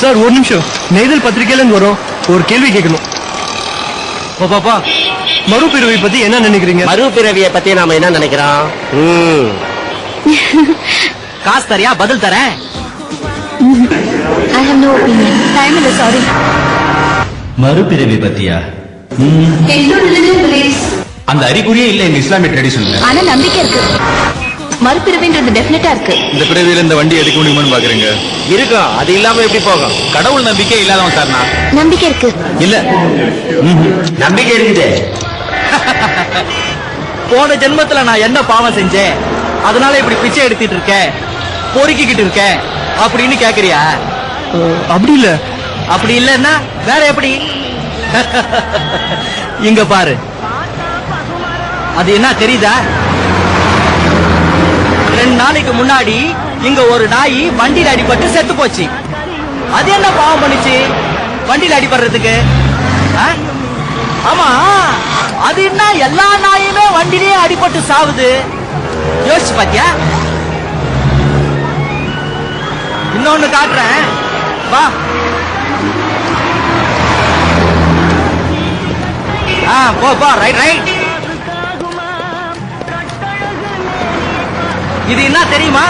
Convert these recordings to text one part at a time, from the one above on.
Sir ஒரு நிமிஷம், நெய்தல் பத்திரிகையில வரும், ஒரு கேள்வி கேட்கணும். பாப்பா, மறுபிறவி பத்தி என்ன நினைக்கிறீங்க? மறுபிறவியை பத்தி நாம என்ன நினைக்கிறோம்? காசு தரியா? பதில் தரேன். I have no opinion. Time is sorry. மறுபிறவி பத்தியா? அந்த அறிகுறியே இல்ல இந்த இஸ்லாமிய ட்ரெடிஷன்ல. ஆனா நம்பிக்கை இருக்கு. மறுபிறவின்றது டெஃபினட்டா இருக்கு. இந்த பிறவியில இந்த வண்டி எடுக்க முடியுமான்னு பாக்குறீங்க? இருக்கும். அது இல்லாம எப்படி போகும்? கடவுள் நம்பிக்கை இல்லாதவன் சார் நான். நம்பிக்கை இருக்கு. இல்ல நம்பிக்கை இருக்குது. போன ஜென்மத்துல நான் என்ன பாவம் செஞ்சேன், அதனால இப்படி பிச்சை எடுத்துட்டு இருக்கேன், பொறுக்கிக்கிட்டு இருக்கேன் அப்படின்னு கேக்குறியா? அப்படி இல்ல. அப்படி இல்லன்னா வேற எப்படி? இங்க பாரு, அது என்ன தெரியுதா? 2 நாளைக்கு முன்னாடி இங்க ஒரு நாய் வண்டியில அடிபட்டு செத்து போச்சு. அது என்ன பாவம் பண்ணுச்சு வண்டியில அடிபடுறதுக்கு? ஆமா, அது என்ன எல்லா நாயுமே வண்டியிலே அடிபட்டு சாவுது? யோசிச்சு பாத்தியா? இன்னொன்னு காட்டுறேன், வா. போ ரைட். இது என்ன தெரியுமா?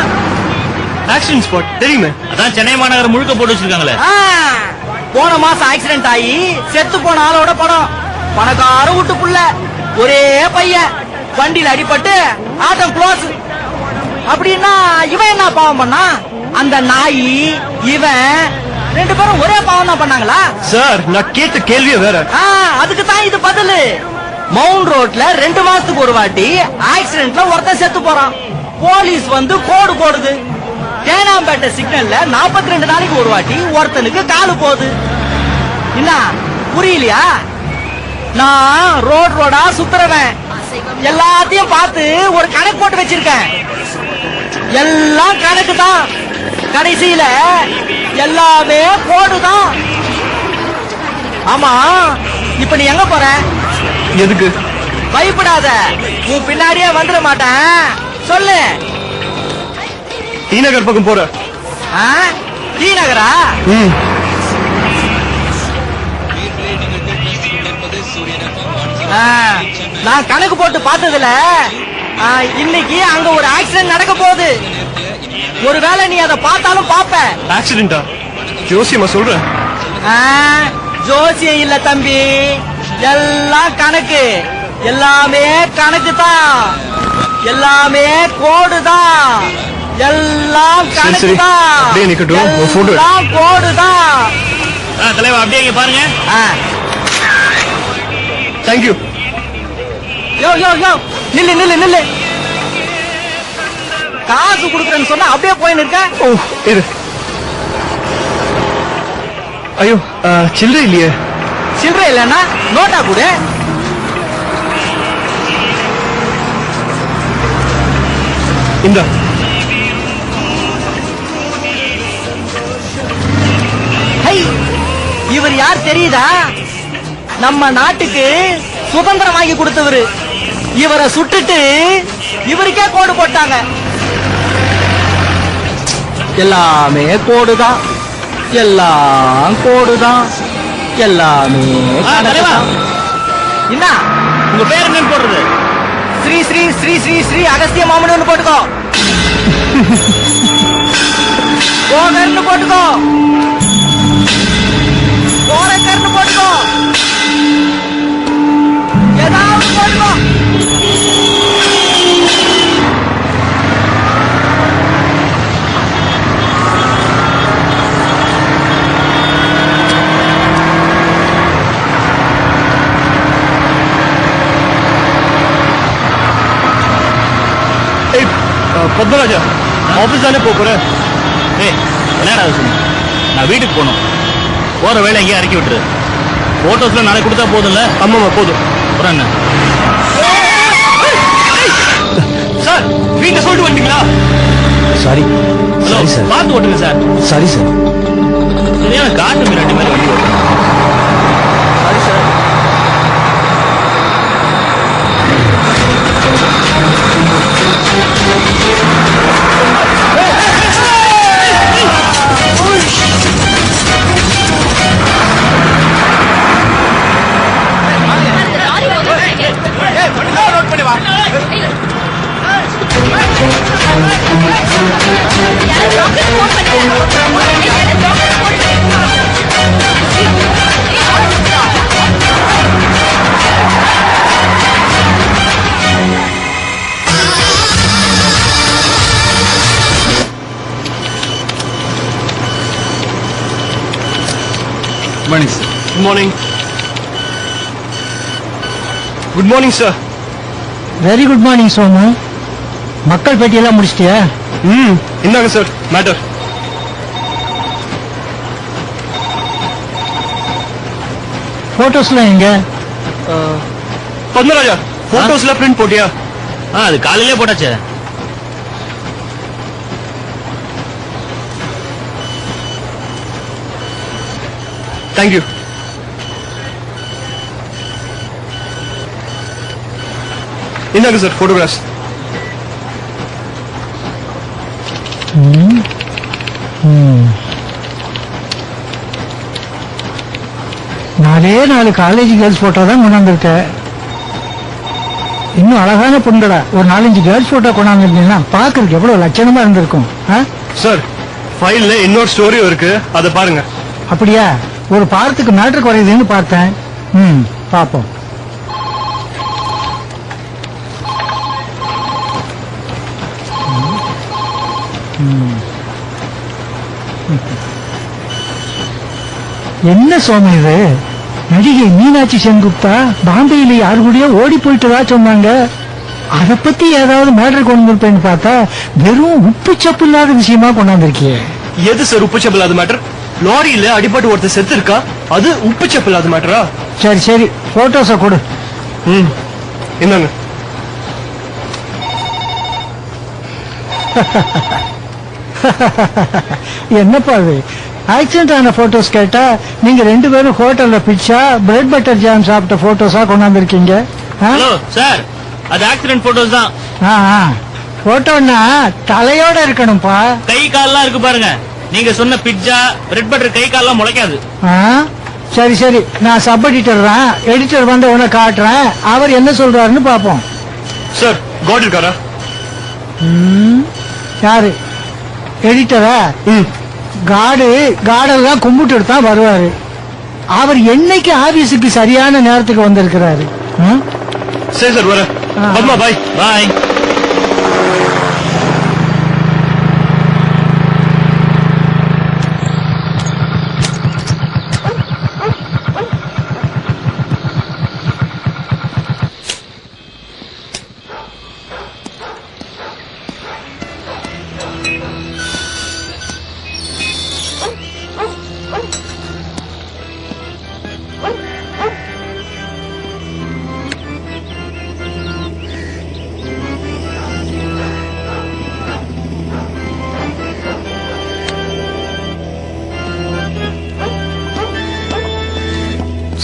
ஆக்சிடென்ட் ஸ்பாட் தெரியுமே. அதான் சென்னை மாநகரம் முழுக்க போட்டு வச்சிருக்காங்களே. போன மாசம் ஆக்சிடென்ட் ஆகி செத்து போன ஆளோட படம். பணக்கார வீட்டுக்குள்ள ஒரே பையன் வண்டியில அடிபட்டு ஆட்டம் க்ளோஸ். அப்படின்னா இவன் என்ன பாவம் பண்ணா? அந்த நாய் இவன் 2 பேரும் ஒரே பாவம் தான் பண்ணாங்களா? சார் நான் கேட்ட கேள்வியே வேற. அதுக்கு தான் இது பதிலு. மவுண்ட் ரோட்ல 2 மாசத்துக்கு ஒரு வாட்டி ஆக்சிடென்ட்ல ஒருத்தன் செத்து போறான். போலீஸ் வந்து கோடு போடுது. தேனாம்பேட்டை சிக்னல்ல 42 நாளைக்கு ஒரு வாட்டி ஒருத்தனுக்கு காலு போகுது. என்ன புரியலையா? நான் ரோடா சுத்துறவன், எல்லாத்தையும் பார்த்து ஒரு கணக்கு போட்டு வச்சிருக்கேன். எல்லாம் கணக்கு தான், கடைசியில எல்லாமே கோடுதான். ஆமா, இப்ப நீ எங்க போற? எதுக்கு? பயப்படாத, உன் பின்னாடியே வந்துட மாட்டேன். சொல்லு. டி நகர் பக்கம் போற. டி நகரா? நான் கணக்கு போட்டு பார்த்ததுல இன்னைக்கு அங்க ஒரு ஆக்சிடென்ட் நடக்க போகுது. ஒருவேளை நீ அதை பார்த்தாலும் பாப்ப. ஆக்சிடென்டா? ஜோசியமா சொல்ற? ஜோசியம் இல்ல தம்பி, எல்லாம் கணக்கு. எல்லாமே கணக்கு தான், எல்லாமே கோடு தான், எல்லாம் கணக்கு தான், எல்லாம் கோடு தான். தலைவா அப்படியே இங்க பாருங்க. தேங்க்யூ. யோ நில்லு. காசு கொடுக்குறேன்னு சொன்னா அப்படியே போயின்னு இருக்க. ஓ இரு. ஐயோ சில்லறை இல்லையே. சில்லறை இல்லன்னா நோட்டா கூட. இந்த இவர் யார் தெரியுதா? நம்ம நாட்டுக்கு சுதந்திரம் வாங்கி கொடுத்தவரு. இவரை சுட்டுட்டு இவருக்கே கோடு போட்டாங்க. எல்லாமே கோடுதான், எல்லாம் கோடுதான், எல்லாமே. என்ன உங்க பேர் என்னன்னு போடுறது? ஸ்ரீ ஸ்ரீ ஸ்ரீ ஸ்ரீ ஸ்ரீ அகஸ்திய மாமனு போட்டுக்கோ. கோகர்னு போட்டுக்கோ, கோரக்கர்னு போட்டுக்கோ, ஏதாவது போட்டுக்கோ. பத்மராஜா ஆபீஸ் தானே போறேன். ஏய் என்னடா அது சொன்ன? நான் வீட்டுக்கு போகணும். போற வேலை எங்கேயும் இறக்கி விட்டுரு. போட்டோஸ்ல நாளைக்கு கொடுத்தா போதும்ல? ஆமாமா போதும். அப்புறம் என்ன? சார் வீட்டை சொல்லிட்டு வந்துட்டீங்களா? சாரி ஹலோ, பார்த்து ஓட்டுங்க சார். Sorry sir. சரியான காட்டு மிராட்டி மாதிரி வண்டி ஓட்டுங்க. Sorry sir. Morning sir. Good morning. Good morning sir. Very good morning Somu. மக்கள் பேட்டியெல்லாம் முடிச்சிட்டியா? இந்தாங்க சார் மேட்டர். போட்டோஸ்லாம் எங்க? பத்மராஜா போட்டோஸ்ல பிரிண்ட் போட்டியா? அது காலையிலே போட்டாச்சே. தேங்க்யூ. இந்தாங்க சார் போட்டோகிராஃப்ஸ். நாலு காலேஜ் கேர்ள்ஸ் போட்டோ தான் கொண்டாந்துருக்க. இன்னும் அழகான பொண்ணுடா. ஒரு 4-5 கேர்ள்ஸ் போட்டோ கொண்டாந்துருந்தீங்கன்னா பாக்குறதுக்கு எவ்வளவு லட்சணமா இருந்திருக்கும். சார் ஃபைல்ல இன்னொரு ஸ்டோரியும் இருக்கு, அதை பாருங்க. அப்படியா? ஒரு பாடத்துக்கு மேட்டர் குறையுதுன்னு பார்த்தேன். பாப்போம். என்ன சோமு இது? நடிகை மீனாட்சி செங்குப்தா பாம்பேயில யாரு கூடயோ ஓடி போயிட்டதா சொன்னாங்க. அத பத்தி ஏதாவது மேட்டர் கொண்டு இருப்பேன்னு பார்த்தா வெறும் உப்பு சப்பு இல்லாத விஷயமா கொண்டாந்துருக்கியே. எது சார் உப்பு சப்பு இல்லாத மேட்டர்? லாரியில அடிபட்டு ஒருத்தர் செத்து இருக்கா, அது உப்பு சப்பு இல்லாத மேட்டரா? சரி சரி, போட்டோஸ கொடு. என்னங்க? என்னப்பா அது? ஆக்சிடென்ட் ஆன போட்டோஸ் கேட்டா நீங்க 2 பேரும் ஹோட்டல்ல பிட்சா பிரெட் பட்டர் ஜாம் சாப்பிட்ட போட்டோஸா கொண்டாந்துருக்கீங்க. ஹலோ சார், அது ஆக்சிடென்ட் போட்டோஸ் தான். போட்டோன்னா தலையோட இருக்கணும்பா. கை கால்லாம் இருக்கு பாருங்க. நீங்க சொன்ன பிட்சா பிரெட் பட்டர் கை கால்லாம் முளைக்காது. சரி சரி, நான் சப் எடிட்டர் தான். எடிட்டர் வந்து உன காட்டுறேன், அவர் என்ன சொல்றாருன்னு பாப்போம். சார் காட் இருக்காரா? யாரு? எடிட்டரா? காடெல்லாம் கும்பிட்டு தான் வருவாரு. அவர் என்னைக்கு ஆபீஸுக்கு சரியான நேரத்துக்கு வந்திருக்கிறாரு. சரி சார் வர. பத்மா பாய். பாய்.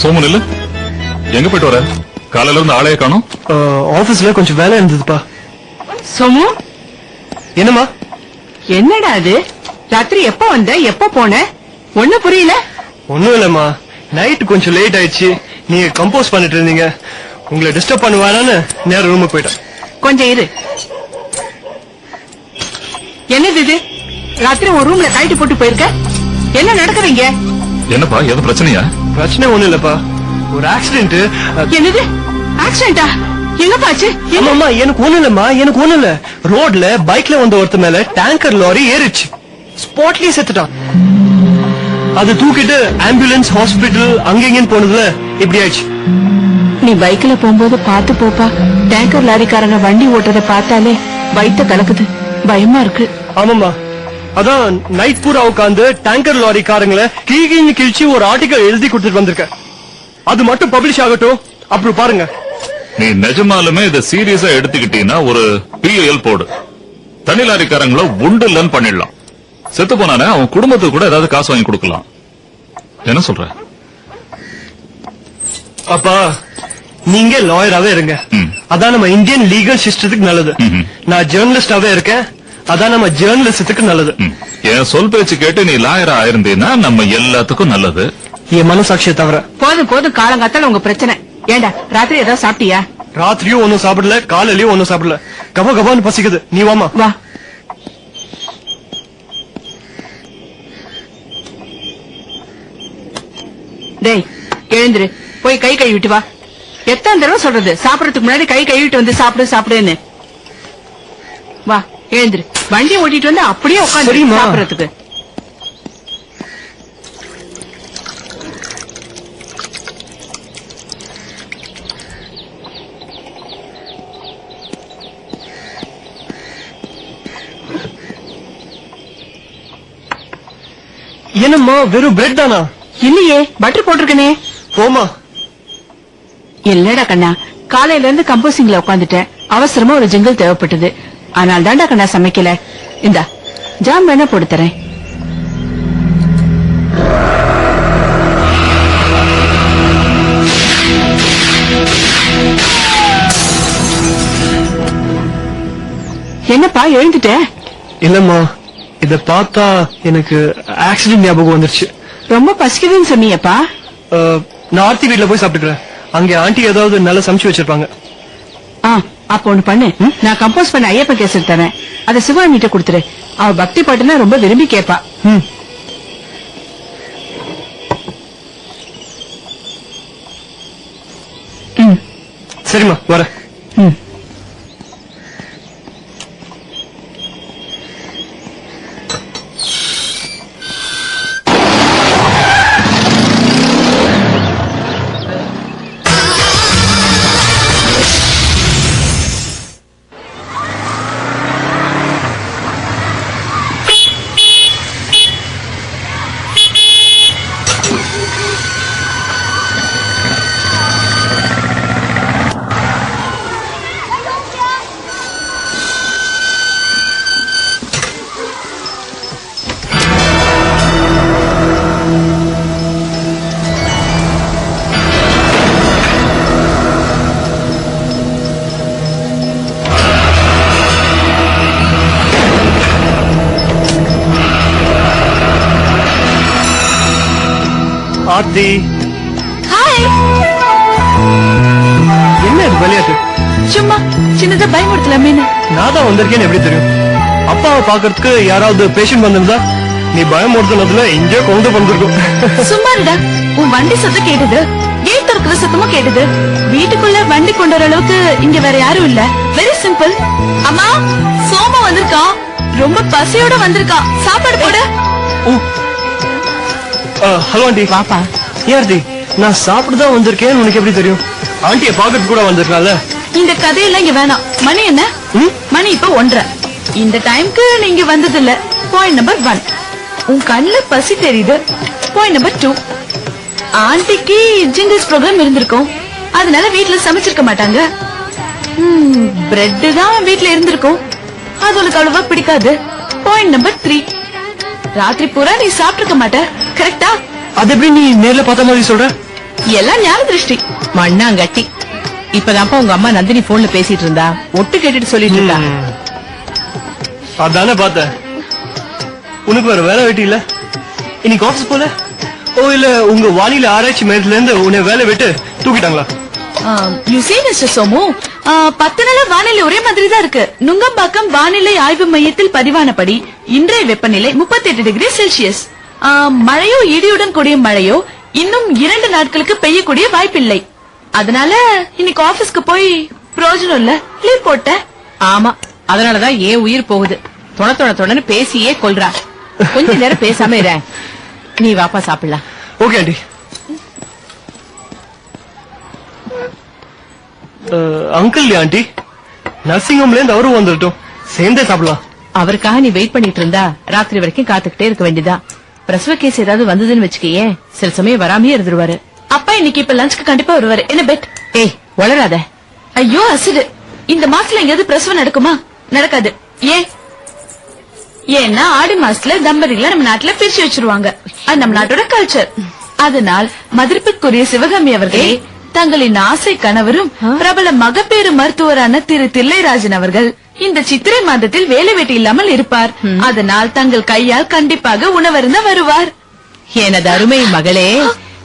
சோமன் இல்ல, எங்க போயிட்டு வர? காலையில இருந்து ஆளைய காணோம். ஆபீஸ்ல கொஞ்சம் வேலை இருந்ததுப்பா. சோமு, என்னம்மா? என்னடா அது? ராத்திரி எப்ப வந்த, எப்ப போன? ஒண்ணு புரியல. ஒண்ணும் இல்லம்மா, நைட் கொஞ்சம் லேட் ஆயிடுச்சு. நீங்க கம்போஸ் பண்ணிட்டு இருந்தீங்க, உங்களை டிஸ்டர்ப் பண்ணுவாரான்னு நேரம் ரூமுக்கு போயிட்டேன். கொஞ்சம் இரு. என்னது இது? ராத்திரி ஒரு ரூம்ல கழட்டி போட்டு போயிருக்க. என்ன நடக்குறீங்க? என்னப்பா, எது பிரச்சனையா? பிரச்சனை ஒண்ணும் இல்லப்பா, ஒரு ஆக்சிடென்ட். என்னது ஆக்சிடென்டா? எங்க பாச்சு? ஆமாமா, எனக்கு ஒண்ணு இல்லம்மா, எனக்கு ஒண்ணு இல்ல. ரோட்ல பைக்ல வந்த ஒருத்த மேல டேங்கர் லாரி ஏறிச்சு. ஸ்பாட்லயே செத்துட்டான். அது தூக்கிட்டு ஆம்புலன்ஸ் ஹாஸ்பிட்டல் அங்கெங்கன்னு போனதுல இப்படி ஆயிடுச்சு. நீ பைக்ல போகும்போது பாத்து போப்பா. டேங்கர் லாரிக்காரங்க வண்டி ஓட்டுறத பார்த்தாலே வயித்த கலக்குது. பயமா இருக்கு. ஆமாமா, அதான் நைட் பூரா உட்காந்து டேங்கர் லாரி காரங்களை கீழ்கின்னு கிழிச்சு ஒரு ஆர்டிக்கல் எழுதி கொடுத்துட்டு வந்திருக்கேன். அது மட்டும் பப்ளிஷ் ஆகட்டும், அப்புறம் பாருங்க. நீ நிஜமாலுமே இதை சீரியஸா எடுத்துக்கிட்டீங்கன்னா ஒரு PIL போடு. தனி லாரிக்காரங்கள உண்டு இல்லன்னு பண்ணிடலாம். செத்து போனானே அவன் குடும்பத்துக்கு கூட ஏதாவது காசு வாங்கி கொடுக்கலாம். என்ன சொல்ற? அப்பா, நீங்க லாயராவே இருங்க. அதான் நம்ம இந்தியன் லீகல் சிஸ்டத்துக்கு நல்லது. நான் ஜேர்னலிஸ்டாவே இருக்கேன். அதான் நம்ம ஜேர்னலிசத்துக்கு நல்லது. என் சொல் பேச்சு கேட்டு நீ லாயரா ஆயிருந்தீன்னா நம்ம எல்லாத்துக்கும் நல்லது. என் மனசாட்சியை தவிர. போதும் போதும், காலங்காத்தால உங்க பிரச்சனை. ஏண்டா ராத்திரி ஏதாவது சாப்பிட்டியா? ராத்திரியும் ஒன்னும் சாப்பிடல, காலையிலயும் ஒன்னும் சாப்பிடல. கப கபான்னு பசிக்குது. நீ வாமா. வா. டேய் எழுந்துரு, போய் கை கழுவிட்டு வா. எத்தனை தடவை சொல்றது, சாப்பிடறதுக்கு முன்னாடி கை கழுவிட்டு வந்து சாப்பிடுன்னு. வா எழுந்துரு, வண்டி ஓட்டிட்டு வந்து அப்படியே உட்காந்து சரிம்மா. சாப்பிடறதுக்கு. என்னம்மா வெறும் பிரெட் தானா? இல்லையே, பட்டர் போட்டிருக்கனே. போமா. இல்லடா கண்ணா, காலையில இருந்து கம்போசிங்ல உட்காந்துட்டேன். அவசரமா ஒரு ஜிங்கிள் தேவைப்பட்டது. ஆனால் தாண்டா கண்ணா சமைக்கல. இந்தா ஜாம் வேணா போட்டு தரேன். என்னப்பா எழுந்துட்ட? இல்லம்மா, இத பார்த்தா எனக்கு ஆக்சிடென்ட் ஞாபகம் வந்துருச்சு. ரொம்ப பசிக்குதுன்னு சொன்னியப்பா. நான் ஆர்த்தி வீட்ல போய் சாப்பிட்டுக்கிறேன். அங்க ஆண்டி ஏதாவது நல்லா சமைச்சு வச்சிருப்பாங்க. அப்ப ஒண்ணு பண்ணு, நான் கம்போஸ் பண்ண ஐயப்ப கேசட் தரேன். அதை சிவானிட்ட கொடுத்துரு. அவ பக்தி பாட்டுனா ரொம்ப விரும்பி கேட்பா. சரிம்மா, வரேன். ஆர்த்தி, ஹாய். என்ன இது விளையாட்டு? சும்மா சின்னதா பயமுறுத்தலாமே. நான் தான் வந்திருக்கேன்னு எப்படி தெரியும்? அப்பாவை பாக்குறதுக்கு யாராவது பேஷண்ட் வந்திருந்தா நீ பயமுறுத்தினதுல இங்கே கொண்டு வந்திருக்கும். சும்மா இருடா, உன் வண்டி சத்தம் கேட்டது, கேட் திறக்கிற சத்தமும் கேட்டது. வீட்டுக்குள்ள வண்டி கொண்டு வர அளவுக்கு இங்க வேற யாரும் இல்ல. Very simple. அம்மா, சோமு வந்திருக்கான். ரொம்ப பசியோட வந்திருக்கான். சாப்பாடு போடு. Hello aunty. வாப்பா. ஏன் ஆர்த்தி, நான் சாப்பிட்டுதான் வந்திருக்கேன்னு உனக்கு எப்படி தெரியும்? ஆண்டியை பாக்கிறதுக்கு கூட வந்திருக்கலாம்ல. இந்த கதையெல்லாம் இங்க வேணாம். மணி என்ன? மணி இப்ப 1:30. இந்த டைம்க்கு நீங்க வந்தது இல்ல. பாயிண்ட் நம்பர் 1, உன் கண்ணுல பசி தெரியுது. பாயிண்ட் நம்பர் 2, ஆண்டிக்கு ஜிங்கிள்ஸ் ப்ரோக்ராம் இருந்திருக்கும். அதனால வீட்டுல சமைச்சிருக்க மாட்டாங்க. பிரெட் தான் வீட்டுல இருந்திருக்கும். அது உனக்கு அவ்வளவா பிடிக்காது. பாயிண்ட் நம்பர் 3, ராத்திரி பூரா நீ சாப்பிட்டிருக்க மாட்ட. கரெக்டா? அது எப்படி நீ நேர்ல பார்த்த மாதிரி சொல்ற? எல்லாம் ஞான திருஷ்டி. மண்ணாங்கட்டி. இப்பதான்ப்பா உங்க அம்மா நந்தினி போன்ல பேசிட்டு இருந்தா. ஒட்டு கேட்டுட்டு சொல்லிட்டு இருந்தா. அதானே பார்த்தேன். உனக்கு வேற வேலை வெட்டி இல்ல? இன்னைக்கு ஆபீஸ் போல? ஓ இல்ல, உங்க வானிலை ஆராய்ச்சி மையத்துல இருந்து உன்னை வேலை விட்டு தூக்கிட்டாங்களா? யூ சீ மிஸ்டர் சோமு, 10 நாளா வானிலை ஒரே மாதிரி தான் இருக்கு. நுங்கம்பாக்கம் வானிலை ஆய்வு மையத்தில் பதிவானபடி இன்றைய வெப்பநிலை 38 டிகிரி செல்சியஸ். மழையோ இடியுடன் கூடிய மழையோ இன்னும் 2 நாட்களுக்கு பெய்யக்கூடிய வாய்ப்பில்லை. அதனால இன்னைக்கு ஆபீஸ்க்கு போய் பிரயோஜனம் இல்ல, லீவ் போட்டேன். ஆமா, அதனாலதான் ஏன் உயிர் போகுது. தொண பேசியே கொல்றா. கொஞ்ச நேரம் பேசாம இரு. நீ வாப்பா சாப்பிடலாம். Okay aunty. Uncle aunty, nursing ஹோம்ல இருந்து அவரும் வந்துட்டோம். சேர்ந்தே சாப்பிடலாம். அவருக்காக நீ வெயிட் பண்ணிட்டு இருந்தா ராத்திரி வரைக்கும் காத்துக்கிட்டே இருக்க வேண்டியதான். பிரசவ கேஸ் ஏதாவது வந்ததுன்னு வச்சுக்கயே, சில சமயம் வராமையே இருந்துருவாரு. அப்பா இன்னைக்கு இப்ப லஞ்சுக்கு கண்டிப்பா வருவாரு. என்ன பெட்? ஏய் வளராத. ஐயோ அசிடு. இந்த மாசத்துல எங்கேயாவது பிரசவம் நடக்குமா? நடக்காது. ஏன்? ஏன்னா ஆடி மாசத்துல தம்பதிகளை நம்ம நாட்டுல பிரிச்சு வச்சிருவாங்க. அது நம்ம நாட்டோட கல்ச்சர். அதனால் மதிப்பிற்குரிய சிவகாமி அவர்களே, தங்களின் ஆசை கணவரும் பிரபல மகப்பேறு மருத்துவரான திரு தில்லைராஜன் அவர்கள் இந்த சித்திரை மாதத்தில் வேலை வெட்டி இல்லாமல் இருப்பார். அதனால் தங்கள் கையால் கண்டிப்பாக உணவருந்த வருவார். எனது அருமை மகளே,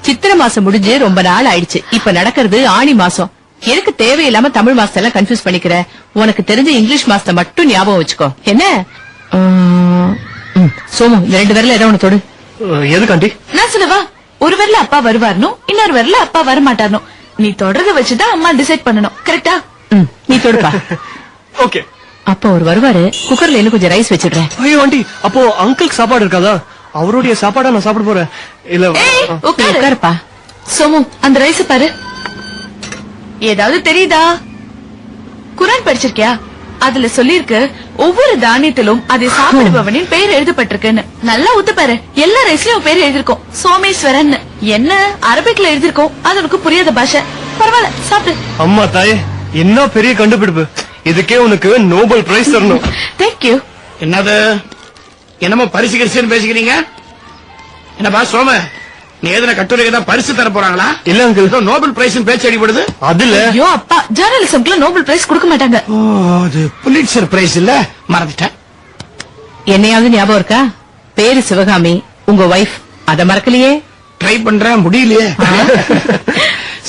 சித்திரை மாசம் முடிஞ்சு ரொம்ப நாள் ஆயிடுச்சு. இப்ப நடக்கிறது ஆணி மாசம். எனக்கு தேவையில்லாம தமிழ் மாசத்தை எல்லாம் கன்ஃபியூஸ் பண்ணிக்கிற. உனக்கு தெரிஞ்ச இங்கிலீஷ் மாசத்தை மட்டும் ஞாபகம் வச்சுக்கோ. என்ன சோமு, இந்த 2 விரல ஏதோ ஒண்ணு தொடு. எதுக்கு ஆண்டி? நான் சொல்லவா? ஒரு வரல அப்பா வருவார்னு, இன்னொரு வரல அப்பா வரமாட்டார்னு. நீ தொடர்றத வச்சுதான் அம்மா டிசைட் பண்ணணும். கரெக்டா? நீ தொடுப்பா. ஓகே. அப்ப ஒரு வருவாரு. குக்கர்ல இன்னும் கொஞ்சம் ரைஸ் வச்சிடுறேன். ஐயோ ஆண்டி, அப்போ அங்கிளுக்கு சாப்பாடு இருக்காதா? அவருடைய சாப்பாடா நான் சாப்பிட போறேன். இல்ல ஏய், நீ உட்காரு. உட்காருப்பா. சோமு, அந்த ரைஸ் பாரு. ஏதாவது தெரியுதா? குரான் படிச்சிருக்கியா? அதுல சொல்லிருக்கு ஒவ்வொரு தானியத்திலும் அதை சாப்பிடுபவனின் பெயர் எழுதப்பட்டிருக்குன்னு. நல்லா ஊத்து பாரு. எல்லா ரைஸ்லயும் பேர் எழுதிருக்கோம். சோமேஸ்வரன். என்ன அரபிக்ல எழுதிருக்கோம். அது உனக்கு புரியாத பாஷை. பரவாயில்ல, சாப்பிடு. அம்மா தாயே, என்ன பெரிய கண்டுபிடிப்பு. இதுக்கே உனக்கு நோபல் பிரைஸ் தரணும். தேங்க்யூ. என்னது என்னமோ பரிசு கிரிசுன்னு பேசிக்கிறீங்க? என்னப்பா சோம, நீ எதுன கட்டுரைக்கு தான் பரிசு தர போறாங்களா? இல்ல அங்கிள், ஏதோ நோபல் பிரைஸ் பேச்சு அடிபடுது. அதுல ஐயோ அப்பா, ஜேர்னலிசம்க்குலாம் நோபல் பிரைஸ் கொடுக்க மாட்டாங்க. ஓ, அது புலிட்சர் பிரைஸ் இல்ல, மறந்துட்டேன். என்னையாவது ஞாபகம் இருக்கா? பேரு சிவகாமி, உங்க வைஃப். அத மறக்கலையே? ட்ரை பண்றேன், முடியலையே.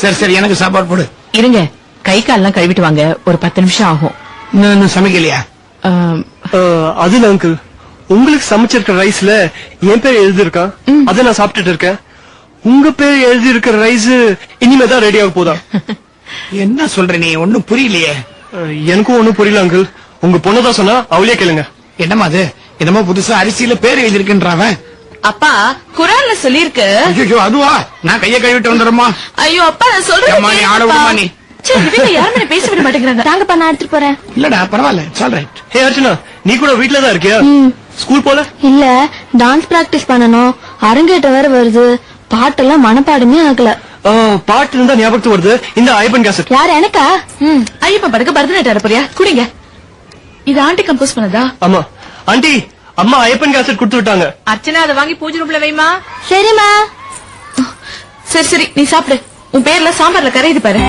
சரி சரி, எனக்கு சாப்பாடு போடு. இருங்க, கை கால்லாம் கழுவிட்டு வாங்க. ஒரு 10 நிமிஷம் ஆகும். இன்னும் சமைக்கலையா? ஆம், அதுல அங்கிள், உங்களுக்கு சமைச்சிருக்கிற ரைஸ்ல என் பேர் எழுதிருக்கா? அதை நான் சாப்பிட்டுட்டு இருக்கேன். உங்க பேர் எழுதி இருக்கிற ரைஸ் இனிமேதான் ரெடி ஆக போதா? என்ன சொல்ற நீ? ஒண்ணும் புரியலையே. எனக்கும் ஒண்ணும் புரியல அங்கிள். உங்க பொண்ணுதான் சொன்னா, அவளே கேளுங்க. என்னமா அது? என்னமோ புதுசா அரிசியில பேர் எழுதிருக்கின்றாவன். அப்பா, குரான்ல சொல்லிருக்கு. ஐயோ, அதுவா? நான் கையை கழுவிட்டு வந்துடுறோமா? ஐயோ அப்பா, நான் சொல்றேன். ஏம்மா, நீ ஆட விடுமா நீ? யாருமே பேச விட மாட்டேங்கிறாங்க. தாங்கப்பா, நான் எடுத்துட்டு போறேன். இல்லடா, பரவாயில்ல, சால் ரைட். ஹே அர்ச்சனா, நீ கூட வீட்ல தான் இருக்கியா? ஸ்கூல் போல? இல்ல, டான்ஸ் பிராக்டிஸ் பண்ணனும். அரங்கேற்றம் வேற வருது. பாட்டெல்லாம் மனப்பாடமே ஆகல. பாட்டு இருந்தா ஞாபகத்துக்கு வருது. இந்த ஐபன் கேசட். யார்? எனக்கா? ஐயப்பன் படக்கு பரதநாட்டியம் போறியா? குடிங்க. இது ஆண்டி கம்போஸ் பண்ணதா? ஆமா ஆண்டி, அம்மா ஐபன் கேசட் கொடுத்து விட்டாங்க. அர்ச்சனா, அதை வாங்கி பூஜை ரூம்ல வைமா. சரிம்மா. சரி சரி, நீ சாப்பிடு. உன் பேர்ல சாம்பார்ல கரையுது பாரு.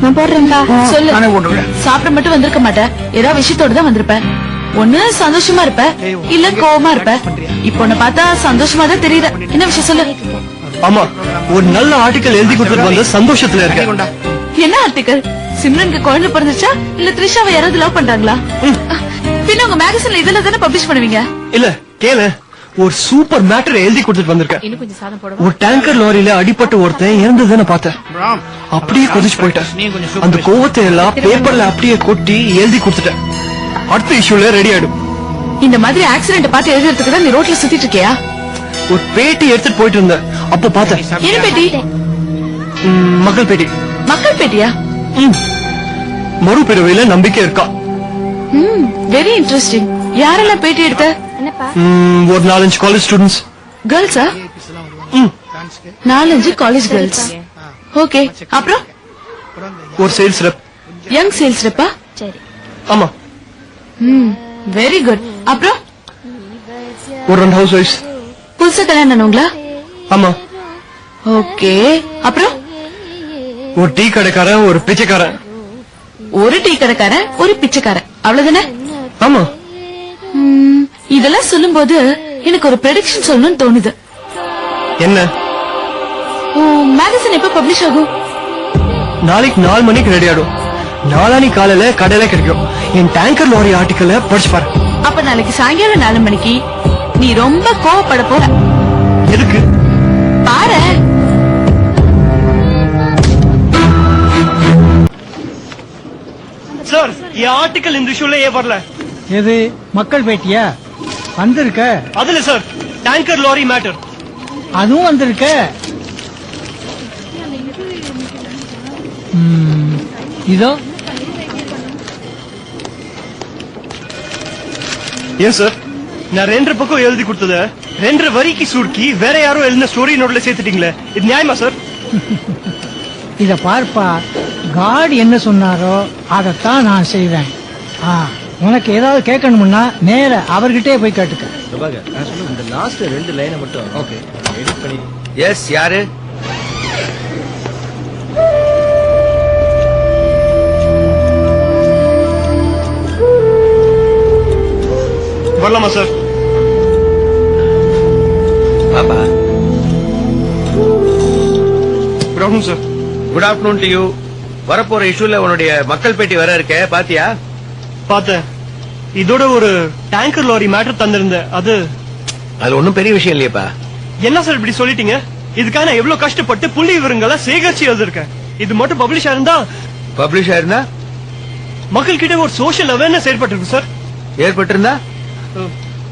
நான் போடுறேன்டா. சொல்லு. நானே போட்டுக்கிறேன். சாப்பிட மட்டும் வந்திருக்க மாட்டேன். ஏதாவது விஷயத்தோட தான் வந்திருப்ப. ஒண்ணு சந்தோஷமா இருப்ப, இல்ல கோவமா இருப்ப. இப்ப உன்னை பார்த்தா சந்தோஷமா தான் தெரியுது. என்ன விஷயம் சொல்லு. ஆமா, ஒரு நல்ல ஆர்டிக்கல் எழுதி கொடுத்துட்டு வந்த சந்தோஷத்துல இருக்கேன். கொண்டா. என்ன ஆர்டிக்கல்? சிம்ரனுக்கு குழந்தை பிறந்துச்சா, இல்ல த்ரிஷாவை யாராவது லவ் பண்றாங்களா? பின்ன உங்க மேகசின்ல இதுல தானே பப்ளிஷ் பண்ணுவீங்க. இல்ல கேளு, ஒரு சூப்பர் மேட்டர் எழுதி கொடுத்துட்டு வந்திருக்கேன். இன்னும் கொஞ்சம் சாதம் போட. ஒரு டேங்கர் லாரியில அடிபட்டு ஒருத்தன் இறந்ததுன்னு பார்த்தேன். ராம், அப்படியே கொதிச்சு போயிட்டேன். நீ கொஞ்சம் சூப்பர் அந்த கோவத்தை எல்லாம் பேப்பர்ல அப்படியே கொட்டி எழுதி கொடுத்துட்டேன். அடுத்த இஷ்யூல ரெடி ஆயிடும். இந்த மாதிரி ஆக்சிடென்ட் பார்த்து எழுதுறதுக்கு தான் நீ ரோட்ல சுத்திட்டு இருக்கியா? ஒரு பேட்டி எடுத்துட்டு போயிட்டு இருந்தேன். அப்போ பார்த்தேன். என்ன பேட்டி? மக்கள் பேட்டி. மக்கள் பேட்டியா? மறுபிறவையில நம்பிக்கை இருக்கா? Very interesting. யாரெல்லாம் பேட்டி எடுத்த? என்னப்பா? ஒரு 4-5 காலேஜ் ஸ்டூடெண்ட்ஸ். கேர்ள்ஸா? 4-5 காலேஜ் கேர்ள்ஸ். ஓகே, அப்புறம் ஒரு சேல்ஸ் ரெப். யங் சேல்ஸ் ரெப்பா? சரி. ஆமா, வெரி குட். அப்புறம் ஒரு 2 ஹவுஸ் ஒய்ஃப்ஸ். புதுசா கல்யாணம் ஆனவங்களா? ஆமா, ஓகே. அப்புறம் ஒரு டீ கடைக்காரன், ஒரு பிச்சைக்காரன். ஒரு டீ கடைக்காரன், ஒரு பிச்சைக்காரன், அவ்வளவுதானே? ஆமா. இதெல்லாம் சொல்லும்போது எனக்கு ஒரு ப்ரெடிக்ஷன் சொல்லணும்னு தோணுது. என்ன? மேகசின் எப்ப பப்ளிஷ் ஆகும்? நாளைக்கு 4 மணிக்கு ரெடி ஆடும். நாளானி காலையில கடையில கிடைக்கும். என் டேங்கர் லாரி ஆர்டிக்கல படிச்சு பாரு. அப்ப நாளைக்கு சாயங்காலம் 4 மணிக்கு நீ ரொம்ப கோவப்பட போற. எதுக்கு? பாரு. சார், என் ஆர்டிக்கல் இந்த இஷ்யூல ஏன் வரல? எது மக்கள் பேட்டியா? வந்திருக்க. அதுல சார், டேங்கர் லாரி மேட்டர். அதுவும் வந்திருக்க. இதோ ஏன் சார், நான் 2 பக்கம் எழுதி கொடுத்தத 2 வரிக்கு சுருக்கி வேற யாரோ எழுதின ஸ்டோரி நோட்ல சேர்த்துட்டீங்களே, இது நியாயமா சார்? இத பார்ப்பா, காட் என்ன சொன்னாரோ அதைத்தான் நான் செய்வேன். உனக்கு ஏதாவது கேட்கணும்னா நேர அவர்கிட்டே போய் கேட்டுக்க. இந்த லாஸ்ட் 2 லைனை மட்டும் ஓகே எடிட் பண்ணி. எஸ், யாரு? வரலாமா சார்? பாப்பா. Good afternoon sir. Good afternoon to you. வரப்போற இஷ்யூல உன்னுடைய மக்கள் பேட்டி வர இருக்க, பாத்தியா? பார்த்தேன். இதோட ஒரு டேங்கர் லாரி மேட்டர் தந்திருந்த, அது ஒன்னும் பெரிய விஷயம் இல்லையப்பா. என்ன சார் இப்படி சொல்லிட்டீங்க? இதுக்காக நான் எவ்வளவு கஷ்டப்பட்டு புள்ளி விவரங்களை சேகரிச்சு எழுதிருக்கேன். இது மட்டும் பப்ளிஷ் ஆயிருந்தா மக்கள் கிட்ட ஒரு சோஷியல் அவேர்னஸ் ஏற்பட்டிருக்கும் சார். ஏற்பட்டிருந்தா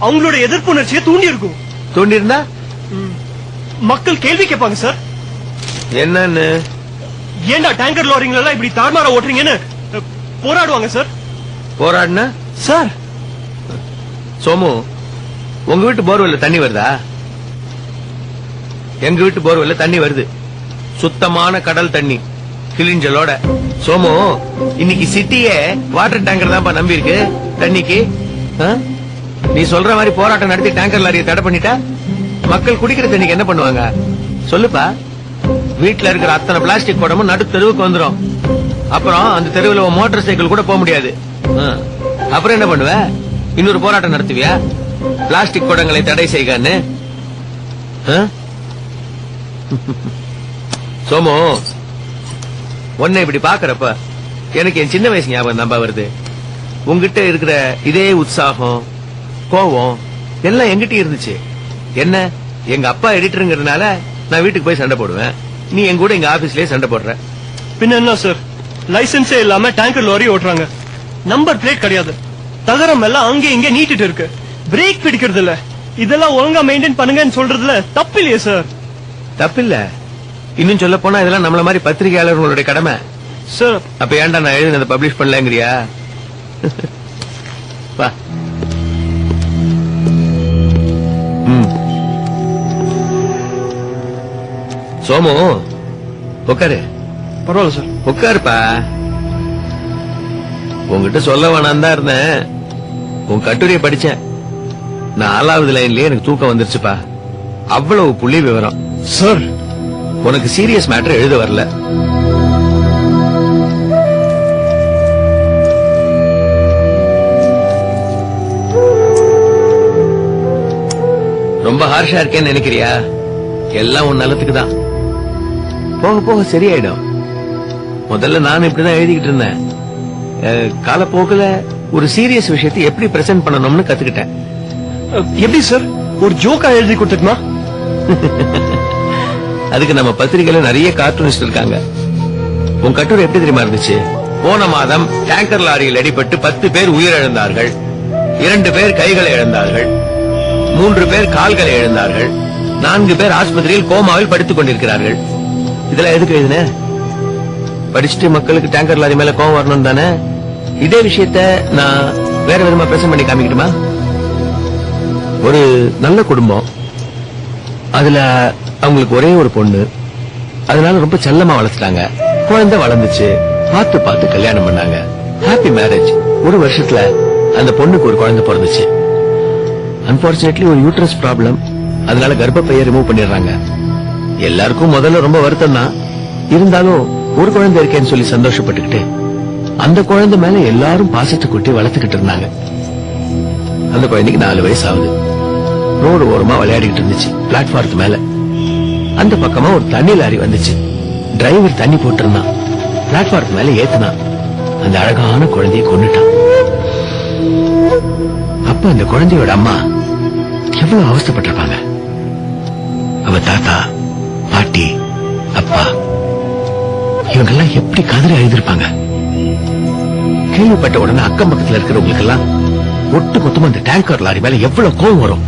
அவங்களோட எதிர்ப்பு உணர்ச்சியை தூண்டி இருக்கும். தூண்டி இருந்தா மக்கள் கேள்வி கேட்பாங்க சார். என்னன்னு? ஏண்டா டேங்கர் லாரிங்கள எல்லாம் இப்படி தார்மாரா ஓட்டுறீங்கன்னு போராடுவாங்க சார். போராடுனா சார்? சோமு, உங்க வீட்டு போர்வெல்ல தண்ணி வருதா? எங்க வீட்டு போர்வெல்ல தண்ணி வருது. சுத்தமான கடல் தண்ணி, கிளிஞ்சலோட. சோமு, இன்னைக்கு சிட்டியே வாட்டர் டேங்கர் தான்ப்பா நம்பி இருக்கு தண்ணிக்கு. நீ சொல்ற மாதிரி போராட்டம் நடத்தி டேங்கர் லாரியை தடை பண்ணிட்டா மக்கள் குடிக்கிற தண்ணிக்கு என்ன பண்ணுவாங்க சொல்லுப்பா? வீட்டுல இருக்கிற அத்தனை பிளாஸ்டிக் குடமும் நடு தெருவுக்கு வந்துடும். அப்புறம் அந்த தெருவுல மோட்டார் சைக்கிள் கூட போக முடியாது. அப்புறம் என்ன பண்ணுவ? இன்னொரு போராட்டம் நடத்துவியா? பிளாஸ்டிக் குடங்களை தடை செய்கன்னு. சோமு, உன்னை இப்படி பாக்குறப்ப எனக்கு என் சின்ன வயசு ஞாபகம் நம்ப வருது. உங்ககிட்ட இருக்கிற இதே உற்சாகம், கோவம் எல்லாம் எங்கிட்ட இருந்துச்சு. என்ன, எங்க அப்பா எடிட்டருங்கிறதுனால நான் வீட்டுக்கு போய் சண்டை போடுவேன். நீ எங்க கூட எங்க ஆபீஸ்லயே சண்டை போடுற. பின்ன என்ன சார், லைசன்ஸே இல்லாம டேங்கர் லாரி ஓட்டுறாங்க. நம்பர் பிளேட் கிடையாது. தகரம் எல்லாம் அங்கே இங்கே நீட்டிட்டு இருக்கு. பிரேக் பிடிக்கிறது இல்ல. இதெல்லாம் ஒழுங்கா மெயின்டைன் பண்ணுங்கன்னு சொல்றதுல தப்பு இல்லையே சார்? தப்பில்ல. இன்னும் சொல்ல போனா இதெல்லாம் நம்மள மாதிரி பத்திரிகையாளர்களுடைய கடமை சார். அப்ப ஏன்டா நான் எழுதினதை பப்ளிஷ் பண்ணலங்கிறியா? வா. சோமு, உட்காரு. பரவாயில்ல சார். உட்காருப்பா. உங்ககிட்ட சொல்ல வேணாம் தான் இருந்தேன். உன் கட்டுரையை படிச்சேன். 4வது லைன்லயே எனக்கு தூக்கம் வந்துருச்சுப்பா. அவ்வளவு புள்ளி விவரம் சார். உனக்கு சீரியஸ் மேட்டர் எழுத வரல. ரொம்ப ஹார்ஷா இருக்கேன்னு நினைக்கிறியா? எல்லாம் உன் நலத்துக்கு தான். போக போக சரியாயிடும். முதல்ல நான் இப்படிதான் எழுதிக்கிட்டு இருந்தேன். காலப்போக்குல ஒரு சீரியஸ் விஷயத்தை எப்படி பிரசன்ட் பண்ணணும்னு கத்துக்கிட்டேன். எப்படி சார்? ஒரு ஜோக்கா எழுதி கொடுத்துட்டுமா? அதுக்கு நம்ம பத்திரிகையில நிறைய கார்ட்டூனிஸ்ட் இருக்காங்க. உன் கட்டுரை எப்படி தெரியுமா இருந்துச்சு? போன மாதம் டேங்கர் லாரியில் அடிபட்டு 10 பேர் உயிரிழந்தார்கள், 2 பேர் கைகளை இழந்தார்கள், 3 பேர் கால்களை இழந்தார்கள், 4 பேர் ஆஸ்பத்திரியில் கோமாவில் படுத்துக் கொண்டிருக்கிறார்கள். இதெல்லாம் எதுக்கு எழுதுன? படிச்சுட்டு மக்களுக்கு டேங்கர் லாரி மேல கோவம் வரணும் தானே? இதே விஷயத்த நான் வேற விதமா பிரசன்ட் பண்ணி காமிக்கட்டுமா? ஒரு நல்ல குடும்பம், அதுல அவங்களுக்கு ஒரே ஒரு பொண்ணு, அதனால ரொம்ப செல்லமா வளர்த்துட்டாங்க. குழந்தை வளர்ந்துச்சு, பார்த்து பார்த்து கல்யாணம் பண்ணாங்க. Happy marriage. 1 வருஷத்துல அந்த பொண்ணுக்கு ஒரு குழந்தை பிறந்துச்சு. அன்பார்ச்சுனேட்லி ஒரு யூட்ரஸ் ப்ராப்ளம், அதனால கர்ப்பப்பையை ரிமூவ் பண்ணிடுறாங்க. எல்லாருக்கும் முதல்ல ரொம்ப வருத்தம் தான். இருந்தாலும் ஒரு குழந்தை இருக்கேன்னு சொல்லி சந்தோஷப்பட்டுக்கிட்டு அந்த குழந்தை மேல எல்லாரும் பாசத்தை கொட்டி வளர்த்துக்கிட்டு இருந்தாங்க. அந்த குழந்தைக்கு 4 வயசு ஆகுது. ரோடு ஓரமா விளையாடிட்டு இருந்துச்சு பிளாட்ஃபார்ம் மேல. அந்த பக்கமா ஒரு தண்ணி லாரி வந்துச்சு. டிரைவர் தண்ணி போட்டிருந்தான். பிளாட்ஃபார்ம் மேல ஏத்துனான். அந்த அழகான குழந்தையை கொன்னுட்டான். அப்ப அந்த குழந்தையோட அம்மா எவ்வளவு அவஸ்தைப்பட்டிருப்பாங்க. அவ தாத்தா, பாட்டி, அப்பா இவங்கெல்லாம் எப்படி கதறி அழுதிருப்பாங்க. கேள்விப்பட்ட உடனே அக்கம் பக்கத்துல இருக்கிறவங்களுக்கு எல்லாம் ஒட்டு மொத்தமா அந்த டேங்கர் லாரி மேல எவ்வளவு கோவம் வரும்.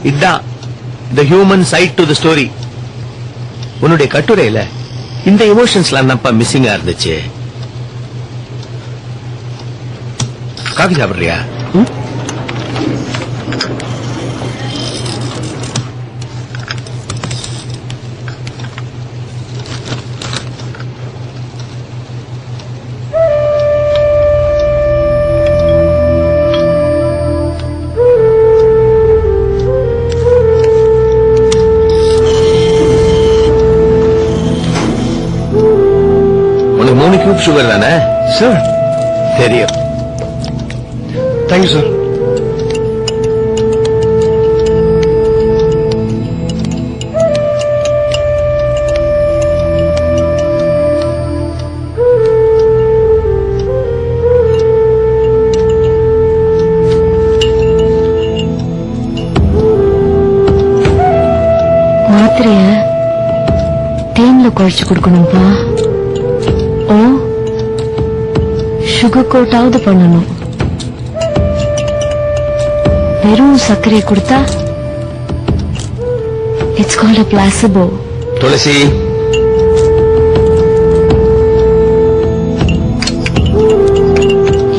இதுதான் the human side to the story. உன்னுடைய கட்டுரையில இந்த எமோஷன்ஸ்லாம் என்னப்பா மிஸ்ஸிங்கா இருந்துச்சு. காபி சாப்பிடுறியா? உனக்கு 3 கியூப் சுகர் தானே? சார் தெரியும். Thank you sir. மாத்திரைய தேன்ல குழைச்சு கொடுக்கணும்பா. ஓ சுகர் கோட்டாவது பண்ணணும். வெறும் சர்க்கரையை கொடுத்தா இட்ஸ் கால்ட் a placebo. துளசி,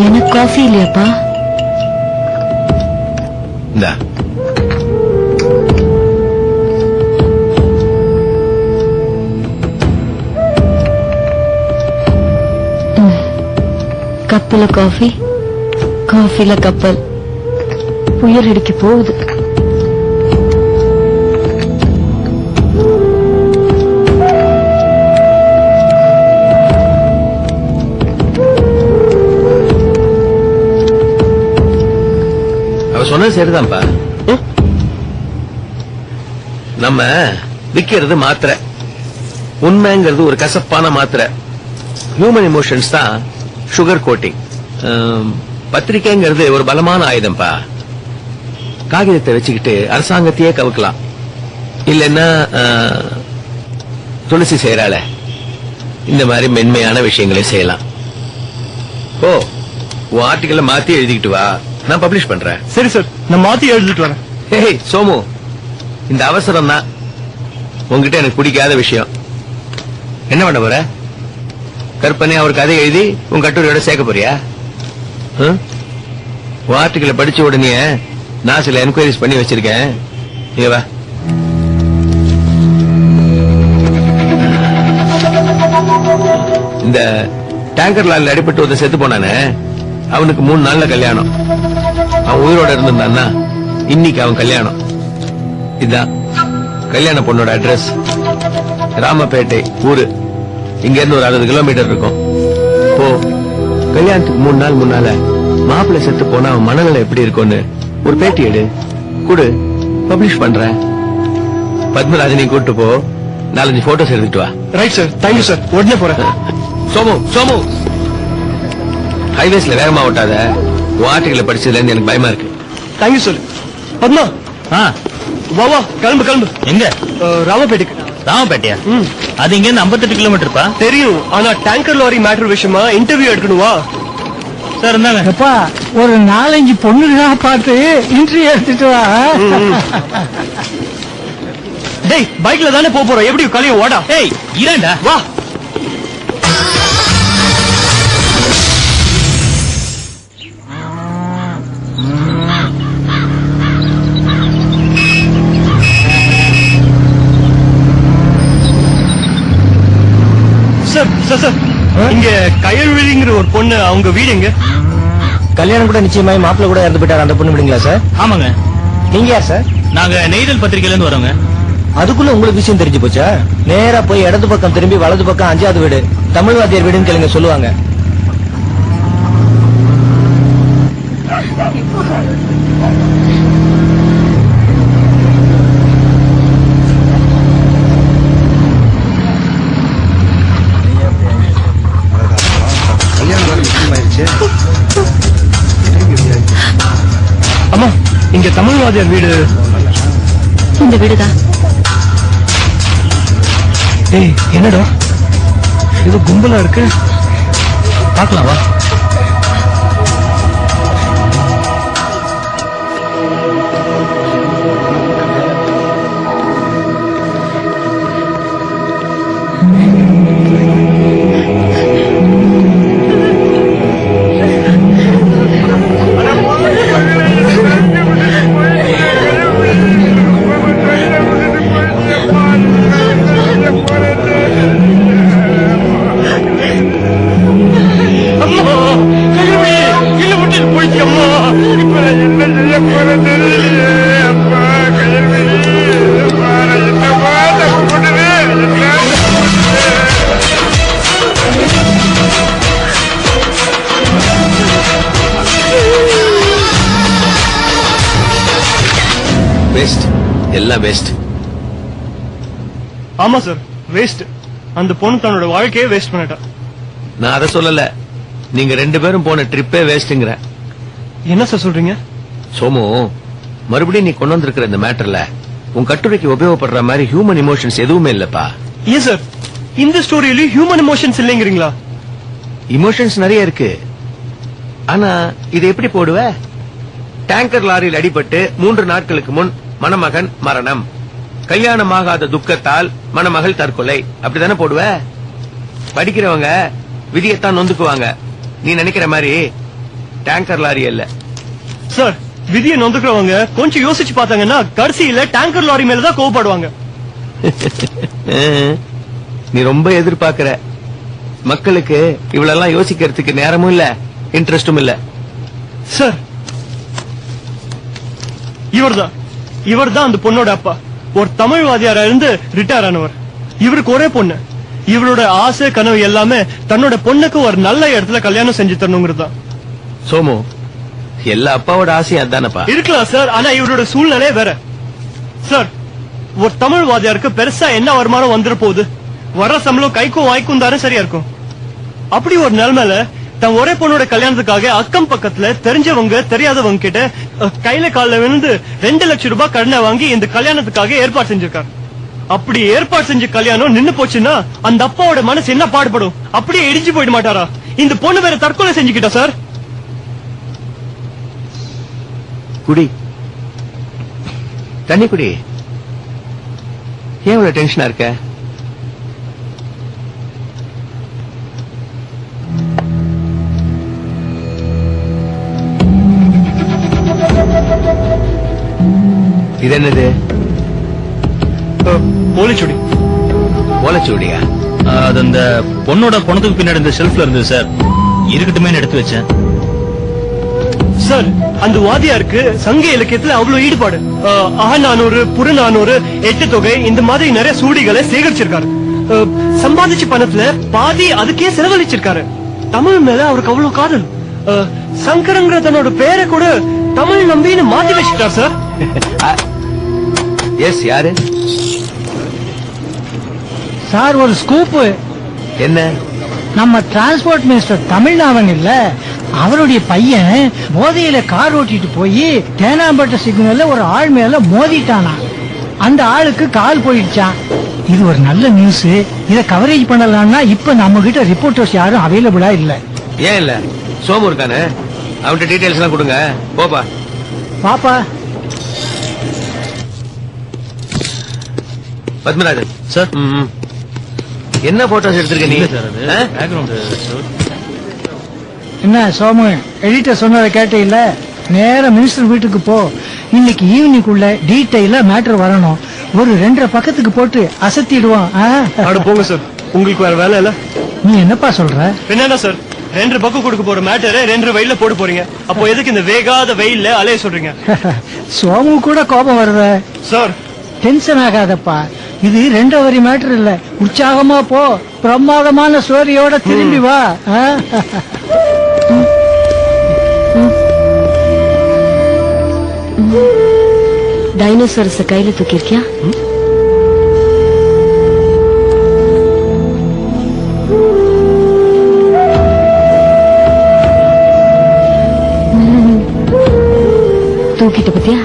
எனக்கு காஃபி இல்லையாப்பா? இந்தா. கப்பல காஃபி, காஃபில கப்பல். புயல் அடிக்க போகுது. அவ சொன்னது சரிதான்ப்பா. நம்ம விக்கிறது மாத்திரை, உண்மைங்கிறது ஒரு கசப்பான மாத்திரை. ஹியூமன் எமோஷன்ஸ் தான் சுகர் கோட்டிங். பத்திரிக்கைங்கிறது ஒரு பலமான ஆயுதம்பா. காகிதத்தை வச்சுக்கிட்டு அரசாங்கத்தையே கவுக்கலாம். இல்லைன்னா துளசி செய்யறாள இந்த மாதிரி மென்மையான விஷயங்களை செய்யலாம். ஓ, உன் ஆர்டிக்கலை மாத்தி எழுதிக்கிட்டு வா, நான் பப்ளிஷ் பண்றேன். சரி சார், நான் மாத்தி எழுதிட்டு வரேன். ஹே சோமு, இந்த அவசரம் தான் உங்ககிட்ட எனக்கு பிடிக்காத விஷயம். என்ன பண்ண போற? கற்பனை அவர் கதை எழுதி உன் கட்டுரையோட சேர்க்க போறியா? உன் ஆர்டிக்கலை படிச்ச உடனே நான் சில என்கொயரிஸ் பண்ணி வச்சிருக்கேன். இங்க வா. இந்த டேங்கர் லாரில அடிபட்டு ஒரு செத்து போனானே, அவனுக்கு 3 நாள்ல கல்யாணம். அவன் உயிரோட இருந்திருந்தான்னா இன்னைக்கு அவன் கல்யாணம். இதுதான் கல்யாண பொண்ணோட அட்ரஸ். ராமப்பேட்டை ஊரு. இங்க இருந்து ஒரு 60 கிலோமீட்டர் இருக்கும். போ, கல்யாணத்துக்கு 3 நாள் முன்னால மாப்பிள்ளை செத்து போனா அவன் மனநிலை எப்படி இருக்கும்னு ஒரு பேட்டி எடு, குடு, பப்ளிஷ் பண்றேன். பத்மராஜனை கூட்டு போ, 4-5 போட்டோஸ் எடுத்துட்டு வா. Right sir, thank you sir. உடனே போறேன். சோமு, சோமு, ஹைவேஸ்ல வேகமா ஓட்டாத. உன் ஆர்டிக்கலை படிச்சதுல இருந்து எனக்கு பயமா இருக்கு. Thank you sir. பத்மா, வா வா, கிளம்பு கிளம்பு. எங்க? ராமப்பேட்டைக்கு. ராமப்பேட்டையா? அது இங்க இருந்து 58 கிலோமீட்டர்ப்பா. தெரியும், ஆனா டேங்கர் லாரி மேட்டர் விஷயமா இன்டர்வியூ எடுக்கணும். வா சார். இருந்தாங்க. எப்பா, ஒரு 4-5 பொண்ணுகளாக பார்த்து இன்டர்வியூ எடுத்துட்டு வா. டேய், பைக்ல தானே போறோம், எப்படி கலையும்? வாடா. ஏய், இரண்டா வா. சார் சார் சார், இங்க கயல்விழிங்கிற ஒரு பொண்ணு, அவங்க வீடு எங்க? கல்யாணம் கூட நிச்சயமாய் மாப்பிள்ள கூட இறந்து போயிட்டார். அந்த பொண்ணு விடுங்களா சார்? ஆமாங்க. நீங்க யார் சார்? நாங்க நெய்தல் பத்திரிகையில இருந்து வரோங்க. அதுக்குள்ள உங்களுக்கு விஷயம் தெரிஞ்சு போச்சா? நேரா போய் இடது பக்கம் திரும்பி வலது பக்கம் 5வது வீடு, தமிழ் வாத்தியார் வீடுன்னு கேளுங்க, சொல்லுவாங்க. அம்மா, இங்க தமிழ் வாத்தியார் வீடு. இந்த வீடுதான். ஏய், என்னடா இது கும்பலா இருக்கு? பாக்கலாம் வா. வேஸ்ட், எல்லாம் வேஸ்ட். ஆமா சார், வேஸ்ட். அந்த பொண்ணு தன்னோட வாழ்க்கையே வேஸ்ட் பண்ணிட்டா. நான் அதை சொல்லல, நீங்க 2 பேரும் போன ட்ரிப்பே வேஸ்ட்ங்கற. என்ன சார் சொல்றீங்க? சோமு, மறுபடியும் நீ கொண்டு வந்திருக்கிற இந்த மேட்டர்ல உன் கட்டுரைக்கு உபயோகப்படுற மாதிரி ஹியூமன் இமோஷன்ஸ் எதுவுமே இல்லப்பா. ஏன் சார் இந்த ஸ்டோரியில ஹியூமன் இமோஷன்ஸ் இல்லைங்கிறீங்களா? இமோஷன்ஸ் நிறைய இருக்கு, ஆனா இதை எப்படி போடுவ? டேங்கர் லாரியில் அடிபட்டு 3 நாட்களுக்கு முன் மணமகன் மரணம், கல்யாணமாகாத துக்கத்தால் மணமகள் தற்கொலை, அப்படித்தானே போடுவ? படிக்கிறவங்க விதியத்தான் நொந்துக்குவாங்க. நீ நினைக்கிற மாதிரி டேங்கர் லாரி இல்ல சார். விதியை நொந்துக்கிறவங்க கொஞ்சம் யோசிச்சு பார்த்தாங்கன்னா கடைசியில டேங்கர் லாரி மேலதான் கோவப்படுவாங்க. நீ ரொம்ப எதிர்பார்க்கிற. மக்களுக்கு இவ்வளவு யோசிக்கிறதுக்கு நேரமும் இல்ல, இன்ட்ரெஸ்டும் இல்ல. சார், இவர்தான் அந்த பொண்ணோட அப்பா. ஒரு தமிழ்வாதியாரா இருந்து ரிட்டையர் ஆனவர். இவருக்கு ஒரே பொண்ணு. இவரோட ஆசை கனவு எல்லாமே தன்னோட பொண்ணுக்கு ஒரு நல்ல இடத்துல கல்யாணம் செஞ்சு தரணுங்கிறது தான். சோமு, எல்லா அப்பாவோட ஆசையும் அதானப்பா. இருக்கலாம் சார், ஆனா இவரோட சூழ்நிலை வேற. சார், ஒரு தமிழ்வாதியாருக்கு பெருசா என்ன வருமானம் வந்துட போகுது? வர சம்பளம் கைக்கும் வாய்க்கும் தானே சரியா இருக்கும். அப்படி ஒரு நிலைமையில தன் ஒரே பொண்ணோட கல்யாணத்துக்காக அக்கம் பக்கத்துல தெரிஞ்சவங்க தெரியாதவங்க கிட்ட கையில கால விழுந்து 2 லட்சம் ரூபாய் கடனை வாங்கி இந்த கல்யாணத்துக்காக ஏற்பாடு செஞ்சிருக்காரு. அப்படி ஏற்பாடு செஞ்ச கல்யாணம் நின்னு போச்சுன்னா அந்த அப்பாவோட மனசு என்ன பாடுபடும்? அப்படியே இடிஞ்சு போயிட மாட்டாரா? இந்த பொண்ணு வேற தற்கொலை செஞ்சுக்கிட்டா சார். குடி, தண்ணி குடி. ஏன் இவ்வளவு டென்ஷனா இருக்க? இது என்னது? ஓலைச்சுடி. ஓலைச்சுவடியா? அது அந்த பொண்ணோட பணத்துக்கு பின்னாடி இந்த ஷெல்ஃப்ல இருந்தது சார். இருக்கட்டுமே எடுத்து வச்சேன். சார், அந்த வாதியாருக்கு சங்க இலக்கியத்துல அவ்வளவு ஈடுபாடு. அகநானூறு, புறநானூறு, 8 தொகை, இந்த மாதிரி நிறைய சூடிகளை சேகரிச்சிருக்காரு. சம்பாதிச்ச பணத்துல பாதி அதுக்கே செலவழிச்சிருக்காரு. தமிழ் மேல அவருக்கு அவ்வளவு காதல். சங்கரங்கிற தன்னோட பேரை கூட தமிழ் நம்பின்னு மாத்தி வச்சுட்டார் சார். எஸ், யாரு சார்? ஒரு ஸ்கூப். என்ன? நம்ம டிரான்ஸ்போர்ட் மினிஸ்டர் தமிழ்நாவன் இல்ல, அவருடைய பையன் போதையில கார் ஓட்டிட்டு போய் தேனாம்பேட்டை சிக்னல்ல ஒரு ஆள் மேல மோதிட்டானா. அந்த ஆளுக்கு கால் போயிடுச்சான். இது ஒரு நல்ல நியூஸ். இத கவரேஜ் பண்ணலாம்னா இப்ப நம்ம கிட்ட ரிப்போர்ட்டர்ஸ் யாரும் அவைலபிளா இல்ல. ஏன் இல்ல? சோமு இருக்கானே, அவன்கிட்ட டீடைல்ஸ் எல்லாம் கொடுங்க. போப்பா. பாப்பா. பத்மராஜன் சார். என்ன போட்டோஸ் எடுத்திருக்க நீ? என்ன சோமு, எடிட்டர் சொன்னதை கேட்ட இல்ல? நேர மினிஸ்டர் வீட்டுக்கு போ. இன்னைக்கு ஈவினிங்குள்ள டீடைலா மேட்டர் வரணும். ஒரு 2.5 பக்கத்துக்கு போட்டு அசத்திடுவோம். போங்க சார், உங்களுக்கு வேற வேலை இல்ல. நீ என்னப்பா சொல்ற? என்னன்னா சார், 2 பக்கம் கொடுக்க போற மேட்டரை 2 வெயில போட்டு போறீங்க. அப்போ எதுக்கு இந்த வேகாத வெயில்ல அலைய சொல்றீங்க? சோமு கூட கோபம் வருத சார். டென்ஷன் ஆகாதப்பா. இது 2 வரி மேட்டர் இல்ல. உற்சாகமா போ, பிரமாதமான ஸ்டோரியோட திரும்பி வா. டைனோசரஸ் கையில தூக்கிருக்கியா? தூக்கிட்ட பத்தியா?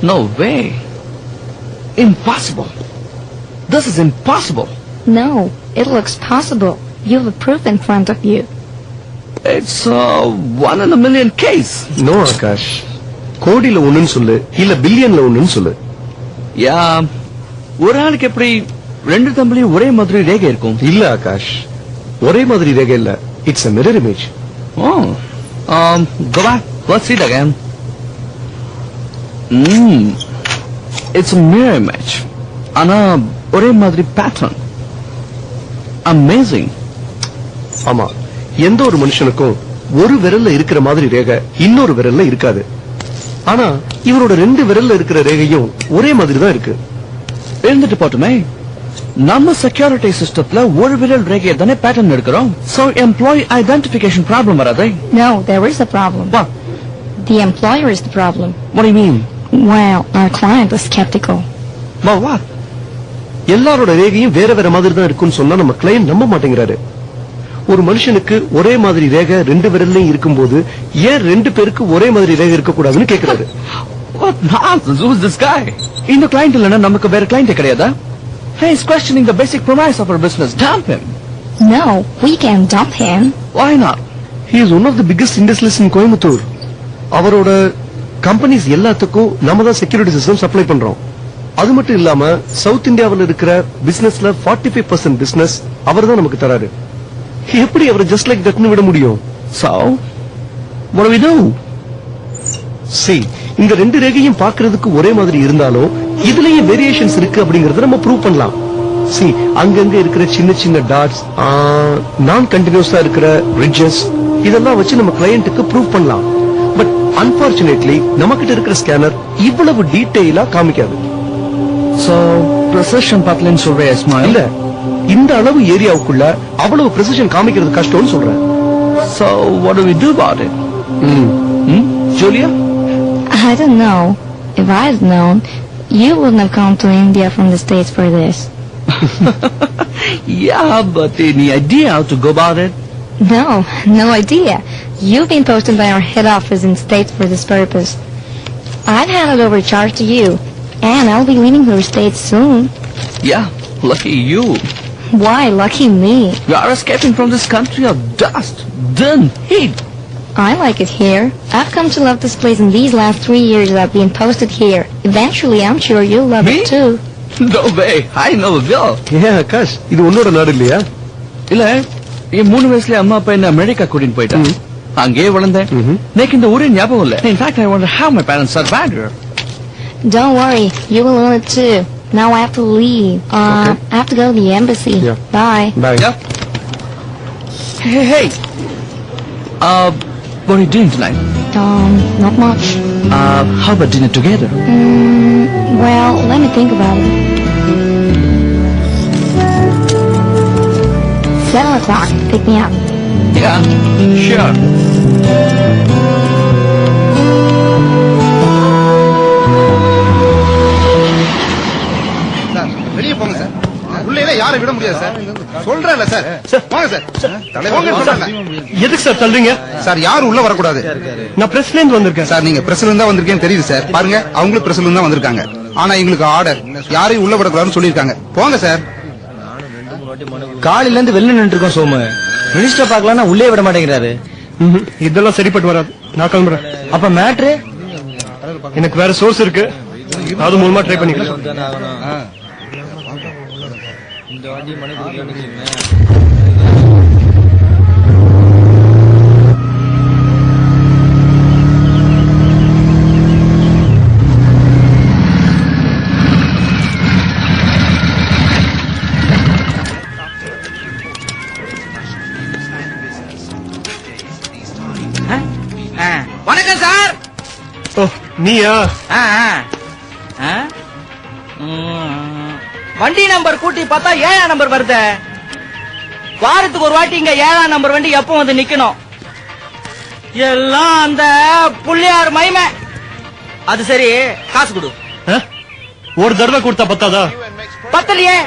No way. Impossible. This is impossible. No, it looks possible. You have proof in front of you. It's a 1 in a million case. No Akash, கோடியில ஒண்ணுன்னு சொல்லு, இல்ல பில்லியன்ல ஒண்ணுன்னு சொல்லு. யா, ஒரு ஆளுக்கு எப்படி 2 தம்பளையும் ஒரே மாதிரி ரேகை இருக்கும்? இல்ல ஆகாஷ், ஒரே மாதிரி ரேகை இல்ல. It's a mirror image. Oh, go back. Let's see it again. It's a mirror image. ஆனா ஒரே மாதிரி pattern. Amazing. ஆமா, எந்த ஒரு மனுஷனுக்கும் ஒரு விரல்ல இருக்கிற மாதிரி ரேகை இன்னொரு விரல்ல இருக்காது. ஆனா இவரோட 2 விரல்ல இருக்கிற ரேகையும் ஒரே மாதிரி தான் இருக்கு. இருந்துட்டு போட்டுமே. நம்ம செக்யூரிட்டி சிஸ்டத்துல ஒரு விரல் ரேகையை தானே பேட்டர்ன் எடுக்கிறோம். சோ எம்ப்ளாயி ஐடென்டிஃபிகேஷன் ப்ராப்ளம் வராதே. No, there is a problem. What? The employer is the problem. What do you mean? Well, our client was skeptical. Well, what? எல்லாரோட ரேகையும் வேற வேற மாதிரி தான் இருக்குன்னு சொன்னா நம்ம கிளையண்ட் நம்ப மாட்டேங்கிறாரு. ஒரு மனுஷனுக்கு ஒரே மாதிரி ரேகை ரெண்டு விரல்லையும் இருக்கும்போது ஏன் ரெண்டு பேருக்கு ஒரே மாதிரி ரேகை இருக்க கூடாதுன்னு கேக்குறாரு. What nonsense? Who's this guy? இந்த client இல்லனா நமக்கு வேற client கிடையாதா? He is questioning the basic premise of our business. Dump him. No, we can't dump him. Why not? He is one of the biggest industrialists in Coimbatore. அவரோட companies எல்லாத்துக்கும் நாம தான் security system supply பண்றோம். அது மட்டும் இல்லாம south இந்தியாவில் இருக்கிற பிசினஸ்ல 45% பிசினஸ் அவர் தான் நமக்கு தராரு. எப்படி அவரை ஜஸ்ட் லைக் தட்னு விட முடியும்? So, what do we do? See, இந்த ரெண்டு ரேகையும் பார்க்கிறதுக்கு ஒரே மாதிரி இருந்தாலும் இதுலயே வேரியேஷன்ஸ் இருக்கு அப்படிங்கறத நம்ம ப்ரூவ் பண்ணலாம். See, அங்கங்க இருக்கிற சின்ன சின்ன டாட்ஸ், நான் கண்டினியூஸா இருக்கிற ரிட்ஜஸ் இதெல்லாம் வச்சு நம்ம கிளையண்ட்டுக்கு ப்ரூவ் பண்ணலாம். பட் அன்பார்ச்சுனேட்லி நமக்கிட்ட இருக்கிற ஸ்கேனர் இவ்வளவு டீடைலா காமிக்காது. So, precision பத்தலன்னு சொல்றே இஸ்மாயில்? இல்ல, இந்த அளவு ஏரியாவுக்குள்ள அவ்வளவு precision காமிக்கிறது கஷ்டம்னு சொல்றேன். So, what do we do about it? Julia? I don't know. If I had known, you wouldn't have come to India from the States for this. Yeah, but any idea how to go about it? No idea. You've been posted by our head office in States for this purpose. I've handed over charge to you, and I'll be leaving for States soon. Yeah, lucky you. Why, lucky me? You are escaping from this country of dust, din, heat. I like it here. I've come to love this place in these last 3 years that I've been posted here. Eventually, I'm sure you'll love Me? it too. No way, I know will. ஏன் ஆகாஷ், இது உன்னோட நாடு இல்லையா? இல்ல, என் 3 வயசுல அம்மா அப்பா என்ன அமெரிக்கா கூட்டிட்டு போயிட்டாங்க. அங்கேயே வளர்ந்தேன். எனக்கு இந்த ஊரே ஞாபகம் இல்ல. In fact, I wonder how my parents survived here. Don't worry, you will learn it too. Now I have to leave. Okay. I have to go to the embassy. Yeah. Bye. Bye. Yeah. Hey. What are you doing tonight? Not much. How about dinner together? Well, let me think about it. 7 o'clock. Pick me up. Yeah, sure. வெளியே போங்க sir. உள்ளே யாரை விட முடியாது sir. சொல்றேன்ல sir. வாங்க sir. தலைவங்க சொல்றாங்க. எதுக்கு சார் தள்ளுறீங்க? சார் யாரும் உள்ள வரக்கூடாது. நான் பிரஸ்ல இருந்து வந்திருக்கேன். சார் நீங்க பிரஸ்ல இருந்தா வந்திருக்கேன்னு தெரியுது சார். பாருங்க அவங்களும் பிரஸ்ல இருந்தா வந்திருக்காங்க. ஆனா எங்களுக்கு ஆர்டர் யாரையும் உள்ள விடக்கூடாதுன்னு சொல்லிருக்காங்க. போங்க சார். காலையில இருந்து வெளில நின்று இருக்கோம் சோமு. மினிஸ்டர் பார்க்கலாம்னா உள்ளே விட மாட்டேங்கிறாரு. இதெல்லாம் சரிப்பட்டு வராது. நான் கிளம்புறேன். அப்ப மேட்ரு? எனக்கு வேற சோர்ஸ் இருக்கு, அது மூலமா ட்ரை பண்ணிக்கலாம். வணக்கம் சார். ஓ, நீயா? வண்டி நம்பர் கூட்டி பார்த்தா 7ஆம் நம்பர் வருது. வாரத்துக்கு ஒரு வாட்டி இங்க 7ஆம் நம்பர் வண்டி எப்போ வந்து நிக்கணும்? எல்லாம் அந்த புள்ளியார் மகிமை. அது சரி, காசு கொடு. ஒரு தடவை கொடுத்தா பத்தாதா? பத்தலையே.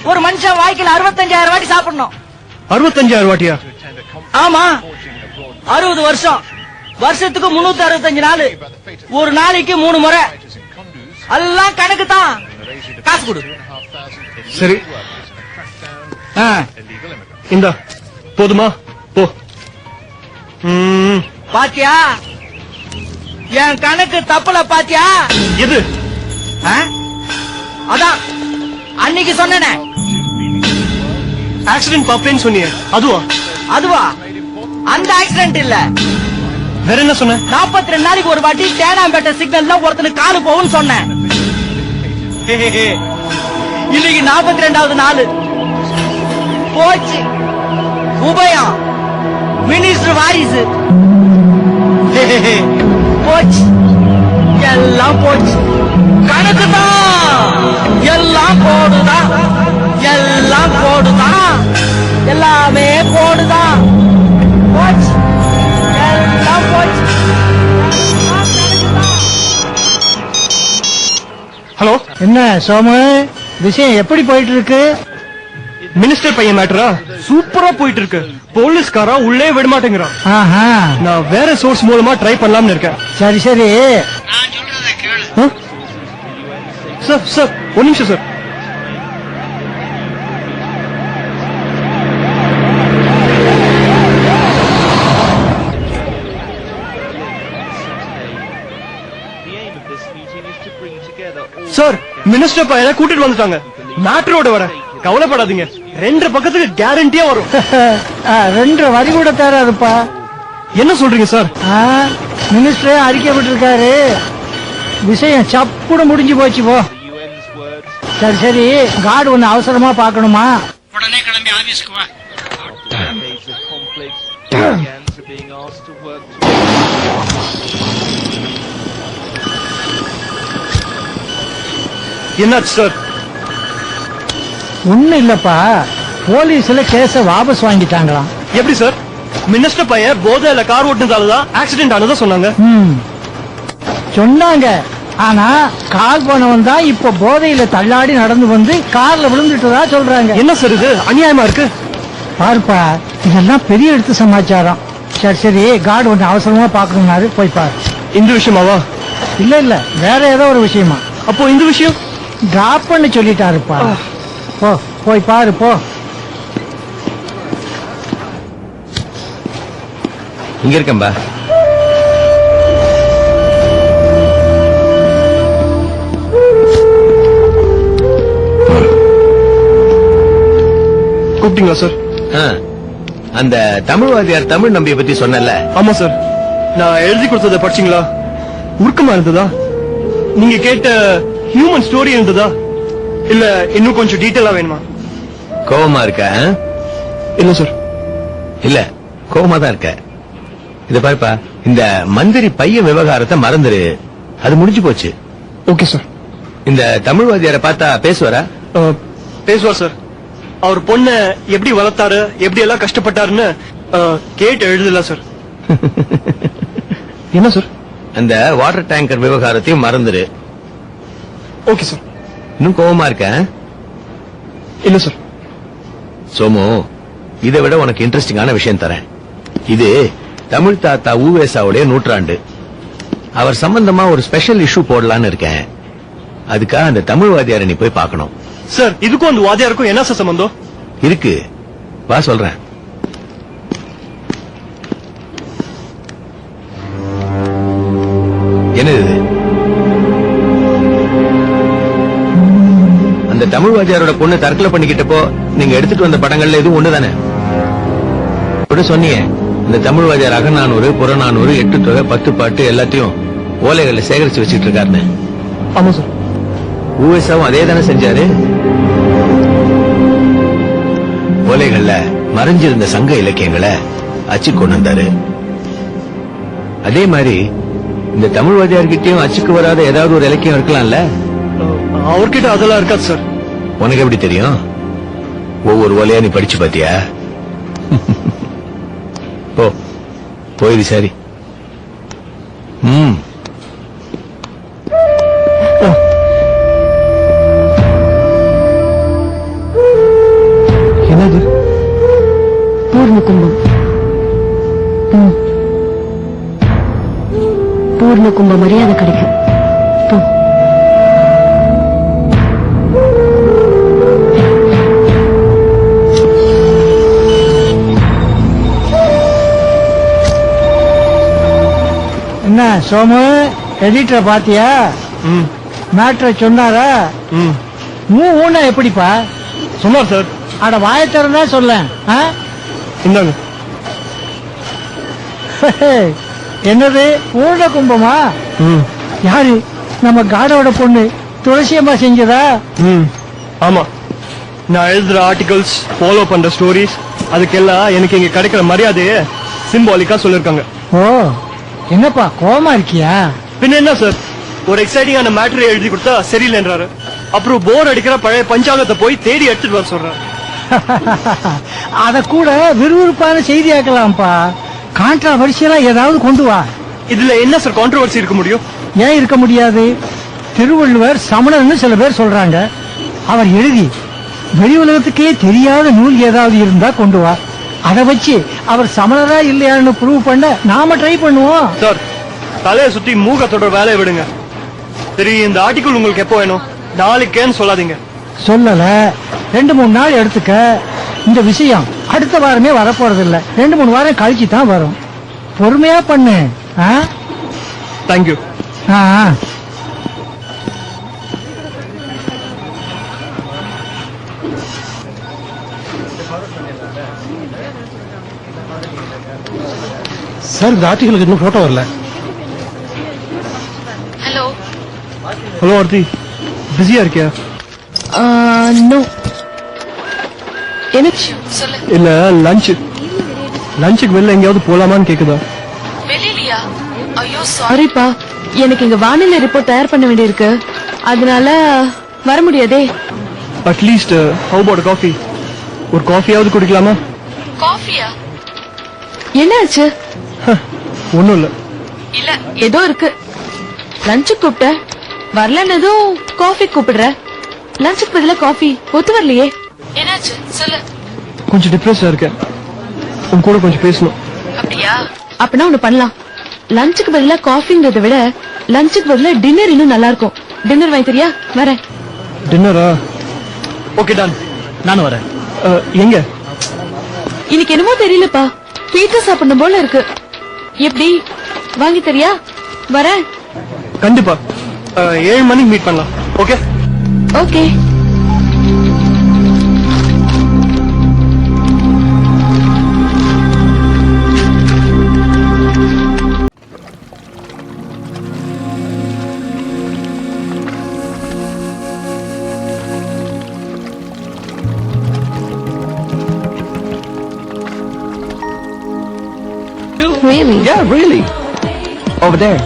ஒரு மனுஷன் வாய்க்கில் 65,000 வாட்டி சாப்பிடணும். 65,000 வாட்டியா? ஆமா, 60 வருஷம், வருஷத்துக்கு 365 நாள், ஒரு நாளைக்கு 3 முறை. எல்லாம் கணக்கு தான். காசு கொடு. சரி, இந்தா போதுமா? போ. பாத்தியா, என் கணக்கு தப்புல பாத்தியா? எது? அதான் அன்னைக்கு சொன்னேனே, ஆக்சிடென்ட் பாப்பேன்னு சொன்னியே, அதுவா? அதுவா? அந்த ஆக்சிடென்ட் இல்ல. வேற என்ன சொன்ன? 42 நாளைக்கு ஒரு வாட்டி தேனாம்பேட்டை சிக்னல்ல ஒருத்தனுக்கு காலு போகும்னு சொன்னேன். இன்னைக்கு 42வது நாள் போச்சு. உபயம் மினிஸ்டர் வாரிசு போச்சு. எல்லாம் போச்சு. கணக்கு தான், எல்லாம் போடுதான். என்ன சோமு, விஷயம் எப்படி போயிட்டு இருக்கு? மினிஸ்டர் பையன் மேட்டரா சூப்பரா போயிட்டு இருக்கு. போலீஸ்காரா உள்ளே விட மாட்டேங்கிறான். ஆஹா, நான் வேற சோர்ஸ் மூலமா ட்ரை பண்ணலாம்னு இருக்கேன். சரி சரி. சார் சார் ஒரு நிமிஷம் சார். சார் மினிஸ்டர் பையனை கூட்டிட்டு வந்துட்டாங்க. மேட்டரோட வர கவலைப்படாதீங்க. 2 பக்கத்துக்கு கேரண்டியா வரும். 2 வரி கூட தராதுப்பா. என்ன சொல்றீங்க சார்? மினிஸ்டரே அறிக்கை விட்டுருக்காரு. விஷயம் சப்புட முடிஞ்சு போச்சு போ. சரி சரி, கார்டு ஒண்ணு அவசரமா பாக்கணுமா? உடனே கிளம்பி ஆபீஸ்க்கு வா. என்னாச்சு சார்? ஒண்ணு இல்லப்பா, போலீஸ்ல கேஸ வாபஸ் வாங்கிட்டாங்களாம். எப்படி சார்? மினிஸ்டர் பையன் போதையில கார் ஓட்டுனதாலதான் ஆக்சிடென்ட் ஆனதா சொன்னாங்க. சொன்னாங்க. ஆனா கால் போனவன் தான் இப்ப போதையில தள்ளாடி நடந்து வந்து கார்ல விழுந்துட்டதா சொல்றாங்க. என்ன சார் இது அநியாயமா இருக்கு? பாருப்பா, இதெல்லாம் பெரிய எடுத்து சமாச்சாரம். சரி சரி, கார்டு ஒண்ணு அவசரமா பாக்கணும்னாரு, போய் பாரு. இந்த விஷயமாவா? இல்ல இல்ல, வேற ஏதோ ஒரு விஷயமா. அப்போ இந்த விஷயம் டிராப் பண்ண சொல்லிட்டாருப்பா. போ போய் பாரு போ. இங்க இருக்கேன்பா. கூப்பிட்டீங்களா சார்? அந்த தமிழ் வாத்தியார் தமிழ் நம்பிய பத்தி சொன்னல? ஆமா சார். நான் எழுதி கொடுத்ததை படிச்சீங்களா? உருக்கமா இருந்ததா? நீங்க கேட்ட ஹியூமன் ஸ்டோரி இருந்ததா? இல்ல இன்னும் கொஞ்சம் டீட்டெயிலா வேணுமா? கோவமா இருக்க? இல்ல சார். இல்ல, கோவமா தான் இருக்க. இத பாருப்பா, இந்த மந்திரி பையன் விவகாரத்தை மறந்துரு. அது முடிஞ்சு போச்சு. Okay sir. இந்த தமிழ் வாத்தியாரை பார்த்தா பேசுவாரா? பேசுவார் சார். அவர் பொண்ண எப்படி வளர்த்தாரு, எப்படி எல்லாம் கஷ்டப்பட்டாருன்னு கேட்டு எழுதல சார். என்ன சார்? அந்த வாட்டர் டேங்கர் விவகாரத்தையும் மறந்துரு. Okay sir. இன்னும் கோவமா இருக்க? இல்ல சார். சோமு, இதை விட உனக்கு இன்ட்ரெஸ்டிங்கான விஷயம் தரேன். இது தமிழ் தாத்தா ஊவேசாவுடைய 100 அவர் சம்பந்தமா ஒரு ஸ்பெஷல் இஷ்யூ போடலான்னு இருக்கேன். அதுக்காக அந்த தமிழ் வாத்தியாரை நீ போய் பார்க்கணும். சார், இதுக்கும் அந்த வாத்தியாருக்கும் என்ன சார் சம்பந்தம் இருக்கு? வா சொல்றேன். என்னது இது? அந்த தமிழ் வாத்தியாரோட பொண்ணு தற்கொலை பண்ணிக்கிட்டப்போ நீங்க எடுத்துட்டு வந்த படங்கள்ல எதுவும் ஒண்ணுதானே? சொன்னீங்க இந்த தமிழ் வாத்தியார் அகநானூறு, புறநானூறு, 8 தொகை, 10 பாட்டு எல்லாத்தையும் ஓலைகள்ல சேகரிச்சு வச்சிட்டு இருக்காருன்னு. ஆமா சார். ஊவேசாவும் அதே தானே செஞ்சாரு. ஓலைகள்ல மறைஞ்சிருந்த சங்க இலக்கியங்களை அச்சு கொண்டு வந்தாரு. அதே மாதிரி இந்த தமிழ் வாத்தியார்கிட்டயும் அச்சுக்கு வராத ஏதாவது ஒரு இலக்கியம் இருக்கலாம்ல? அவர்கிட்ட அதெல்லாம் இருக்காது சார். உனக்கு எப்படி தெரியும்? ஒவ்வொரு ஓலையா நீ படிச்சு பாத்தியா? போயிரு. சரி. என்னது? பூர்ண கும்பம். பூர்ண கும்ப மரியாதை கிடைக்கும். போ. என்ன சோமு, எடிட்டரை பாத்தியா? மேட்ரை சொன்னாரா? ஊனா எப்படிப்பா சொன்னார் சார். அட வாய திறந்தா சொல்ல. இந்தாங்க. என்னது பூர்ண கும்பமா? யாரு? நம்ம காடோட பொண்ணு துளசியம்மா செஞ்சதா? ஆமா. நான் எழுதுற ஆர்டிகல்ஸ், ஃபாலோ பண்ற ஸ்டோரிஸ், அதுக்கெல்லாம் எனக்கு இங்க கிடைக்கிற மரியாதையை சிம்பாலிக்கா சொல்லிருக்காங்க. ஓ, என்னப்பா கோவமா இருக்கியா? பின்ன என்ன சார், ஒரு எக்ஸைட்டிங்கான மேட்டரை எழுதி கொடுத்தா சரியில்லைன்றாரு. அப்புறம் போர் அடிக்கிற பழைய பஞ்சாங்கத்தை போய் தேடி எடுத்துட்டு வர சொல்றாரு. அத கூட விறுவிறுப்பான செய்தியாக்கலாம்ப்பா. கான்ட்ராவர்சியலா ஏதாவது கொண்டு வா. இதுல என்ன சார் கான்ட்ரோவர்சி இருக்க முடியும்? ஏன் இருக்க முடியாது? திருவள்ளுவர் சமணர்னு சில பேர் சொல்றாங்க. அவர் எழுதி வெளி உலகத்துக்கே தெரியாத நூல் ஏதாவது இருந்தா கொண்டு வா. அதை வச்சு அவர் சமணரா இல்லையான்னு ப்ரூவ் பண்ண நாம ட்ரை பண்ணுவோம். சார், தலையை சுத்தி மூகத்தோட வேலையை விடுங்க. சரி, இந்த ஆர்டிகிள் உங்களுக்கு எப்போ வேணும்? நாளைக்கேன்னு சொல்லாதீங்க. சொல்லல, 2-3 நாள் எடுத்துக்க. இந்த விஷயம் அடுத்த வாரமே வரப்போறது இல்ல, 2-3 வாரம் கழிச்சு தான் வரும். பொறுமையா பண்ணு. தேங்க்யூ. சார், இந்த ஆர்டிகளுக்கு இன்னும் போட்டோ வரல. ஹலோ ஹலோ ஆர்த்தி, பிஸியா இருக்கியா? நோ. என்ன சொல்லு. இல்ல, லஞ்சுக்கு வெளில எங்கேயாவது போலாமான்னு கேக்குதா? வெளியிலயா? ஐயோ சாரிப்பா, எனக்கு இங்க வானிலை ரிப்போர்ட் தயார் பண்ண வேண்டியிருக்கு, அதனால வர முடியாதே. At least how about coffee? ஒரு காஃபியாவது குடிக்கலாமா? காஃபியா? என்னாச்சு? ஒண்ணும் இல்ல. இல்ல, ஏதோ இருக்கு. லஞ்சுக்கு கூப்பிட்ட, வரலன்னதும் காஃபி கூப்பிடுற. லஞ்சுக்கு பதிலா காஃபி ஒத்து வரலையே. என்னாச்சு சொல்லு. கொஞ்சம் டிப்ரெஸ்டா இருக்கேன், உன் கூட கொஞ்சம் பேசணும். அப்படியா? அப்பனா ஒண்ணு பண்ணலாம். லஞ்சுக்கு பதிலா காஃபிங்கிறத விட லஞ்சுக்கு பதிலா டின்னர் இன்னும் நல்லா இருக்கும். டின்னர் வாங்கி தெரியா? வரேன். டின்னரா? Okay, done. நானும் வரேன். எங்க? இன்னைக்கு என்னமோ தெரியலப்பா, பீட்சா சாப்பிடணும் போல இருக்கு. எப்படி வாங்கி தெரியா? வரேன். கண்டிப்பா 7 மணிக்கு மீட் பண்ணலாம். Okay okay. Really? Yeah, really. Over there.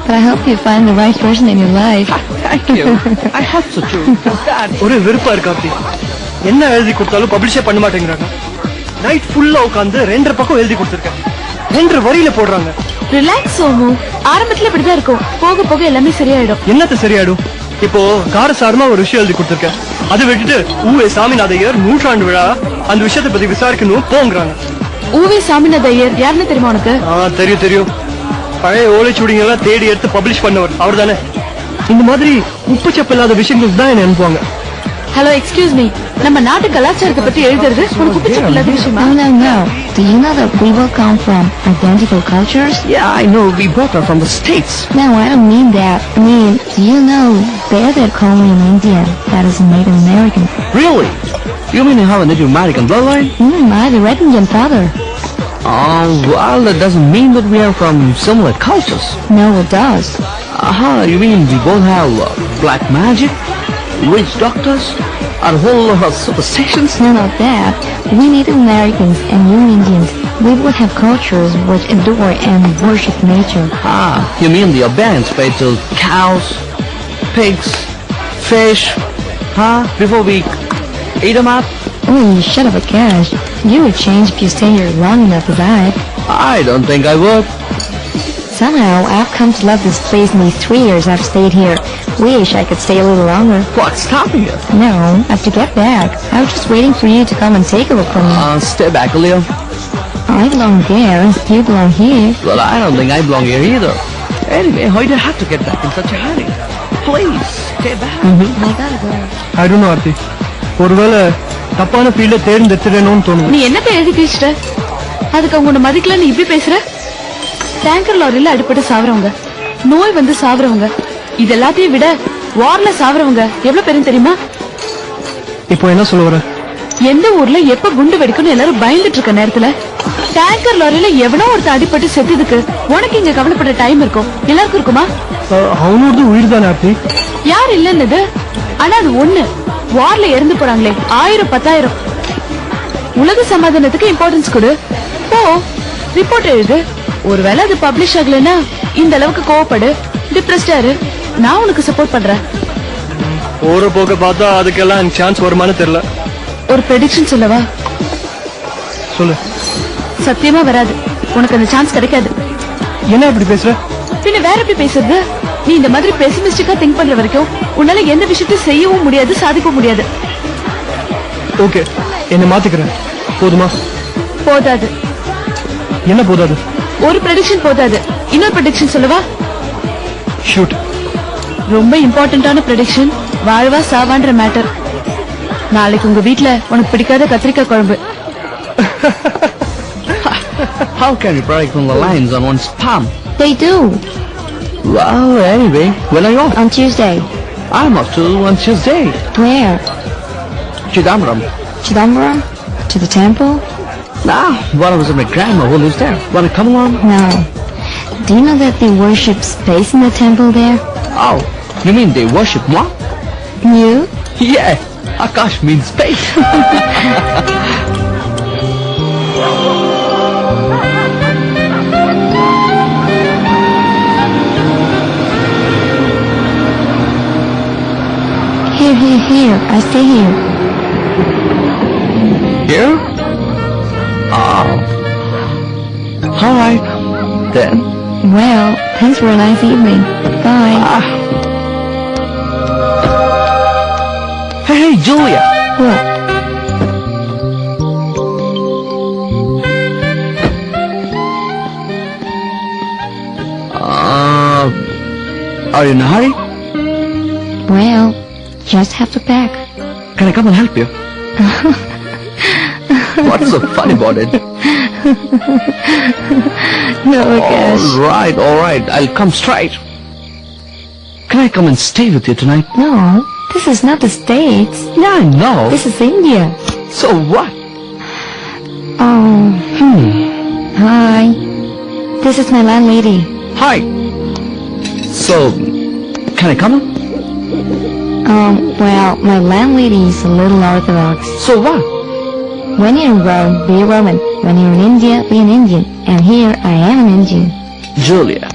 But I hope you find the right person in your life. Thank you. I hope so too. ஒரு வெறுப்பா இருக்கு ஆர்த்தி. என்ன எழுதி கொடுத்தாலும் பப்ளிஷே பண்ண மாட்டேங்கிறாங்க. நைட் ஃபுல்லா உட்கார்ந்து 2.5 பக்கம் எழுதி கொடுத்திருக்கேன். 2 வரியில போடுறாங்க. ரிலாக்ஸ் சோமு, ஆரம்பத்துல இப்படிதான் இருக்கும், போக போக எல்லாமே சரியாயிடும். என்னத்த சரியாயிடும்? இப்போ காரசாரமா ஒரு விஷயம் எழுதி கொடுத்திருக்கேன், அதை விட்டுட்டு ஊவே சாமிநாதையர் 100ஆண்டு விழா, அந்த விஷயத்தை பத்தி விசாரிக்கணும் போங்கிறாங்க. ஊவே சாமிநாத ஐயர் யாருன்னு தெரியுமா உனக்கு? தெரியும். பழைய ஓலைச்சுவடிங்க எல்லாம் தேடி எடுத்து பப்ளிஷ் பண்ணவர் அவர் தானே. இந்த மாதிரி உப்பு சப்பில்லாத விஷயங்கள் தான் என்ன அனுப்புவாங்க. ஹலோ, எக்ஸ்கியூஸ் மீ, நம்ம நாட்டு கலாச்சாரத்தை பத்தி எழுதுறது உனக்கு உப்பு இல்லாத விஷயமா? No. Do you know that we will come from identical cultures? Yeah, I know. We both are from the States. No, I don't mean that. I mean, do you know they're that calling in India that is a Native American? Really? You mean you have a Native American bloodline? I have a Red Indian father. Well, that doesn't mean that we are from similar cultures. No, it does. You mean we both have black magic, witch doctors, and a whole lot of superstitions? No, not that. We Native Americans and you Indians, we would have cultures which adore and worship nature. You mean the Albanians pray to cows, pigs, fish, before we eat them up? Oh, you shut up, Cash. You would change if you stay here long enough as I don't think I would. Somehow, I've come to love this place in these 3 years I've stayed here. Wish I could stay a little longer. What's stopping you? No, I have to get back. I was just waiting for you to come and take a look for me. Stay back, Leo. I belong there, you belong here. Well, I don't think I belong here either. Anyway, why do you have to get back in such a hurry? Please, stay back. I gotta go. I don't know Aarthi, ஒருவேளை தப்பான ஃபீல்ட தேர்ந்தெடுத்துடணும்னு தோணுது. நீ என்னத்த எழுதி கிழிச்சிட்ட? அதுக்கு அவங்க உன்னை மதிக்கல, நீ இப்படி பேசுற? டேங்கர் லாரியில அடிபட்டு சாவறவங்க, நோய் வந்து சாவறவங்க, இது எல்லாத்தையும் விட வார்ல சாவறவங்க எவ்வளவு பேரும் தெரியுமா? இப்போ என்ன சொல்ல வர? எந்த ஊர்ல எப்ப குண்டு வெடிக்கும்னு எல்லாரும் பயந்துட்டு இருக்க நேரத்துல டேங்கர் லாரியில எவனோ ஒருத்த அடிபட்டு செத்ததுக்கு உனக்கு இங்க கவலைப்பட டைம் இருக்கும்? எல்லாருக்கும் இருக்குமா? அவனோட உயிர் தானே ஆர்த்தி. யார் இல்லன்னது? ஆனா அது ஒண்ணு, வார்ல இறந்து போறாங்களே 1000 10,000. உலக சமாதானத்துக்கு இம்பார்ட்டன்ஸ் கொடு. போ, ரிப்போர்ட் எழுது. ஒருவேளை அது பப்ளிஷ் ஆகலன்னா இந்த அளவுக்கு கோவப்படு, டிப்ரெஸ்டா இரு, நான் உனக்கு சப்போர்ட் பண்றேன். போற போக பார்த்தா அதுக்கெல்லாம் சான்ஸ் வருமானு தெரியல. ஒரு ப்ரெடிக்ஷன் சொல்லவா? சொல்லு. சத்தியமா வராது, உனக்கு அந்த சான்ஸ் கிடைக்காது. என்ன இப்படி பேசுற? பின்ன வேற எப்படி பேசுறது? நீ இந்த மாதிரி பெசிமிஸ்டிக்கா திங்க் பண்ற வரைக்கும் உன்னால எந்த விஷயத்தையும் செய்யவும் முடியாது சாதிக்கவும் முடியாது. ஓகே, என்ன மாத்திக்கிறேன். போதுமா? போதாது. என்ன போதாது? ஒரு ப்ரெடிக்ஷன் போதாது. இன்னொரு ப்ரெடிக்ஷன் சொல்லவா? ஷூட். ரொம்ப இம்பார்ட்டன்டான ப்ரெடிக்ஷன். வாழ்வா சாவான்ற மேட்டர். நாளைக்கு உங்க வீட்ல உனக்கு பிடிக்காத கத்திரிக்காய் குழம்பு. How can you break the lines on one's palm? They do. Well, anyway, when are you off? On Tuesday. I'm off to on Tuesday. Where? Chidambaram. Chidambaram? To the temple? Nah, one of us is my grandma who lives there. Wanna come along? No. Do you know that they worship space in the temple there? Oh, you mean they worship what? You? Yeah, Akash means space. Here. I stay here. Here? Oh. All right, then. Well, thanks for a nice evening. Bye. Hey, Julia. What? Are you in a hurry? Well, just have to pack. Can I come and help you? What's so funny about it? No, Akash. All right, I'll come straight. Can I come and stay with you tonight? No, this is not the States. Yeah, I know. This is India. So what? Oh. Hi. This is my landlady. Hi. So, can I come in? Well, my landlady is a little orthodox. So what? When you're in Rome, be a Roman. When you're in India, be an Indian. And here, I am an Indian. Julia,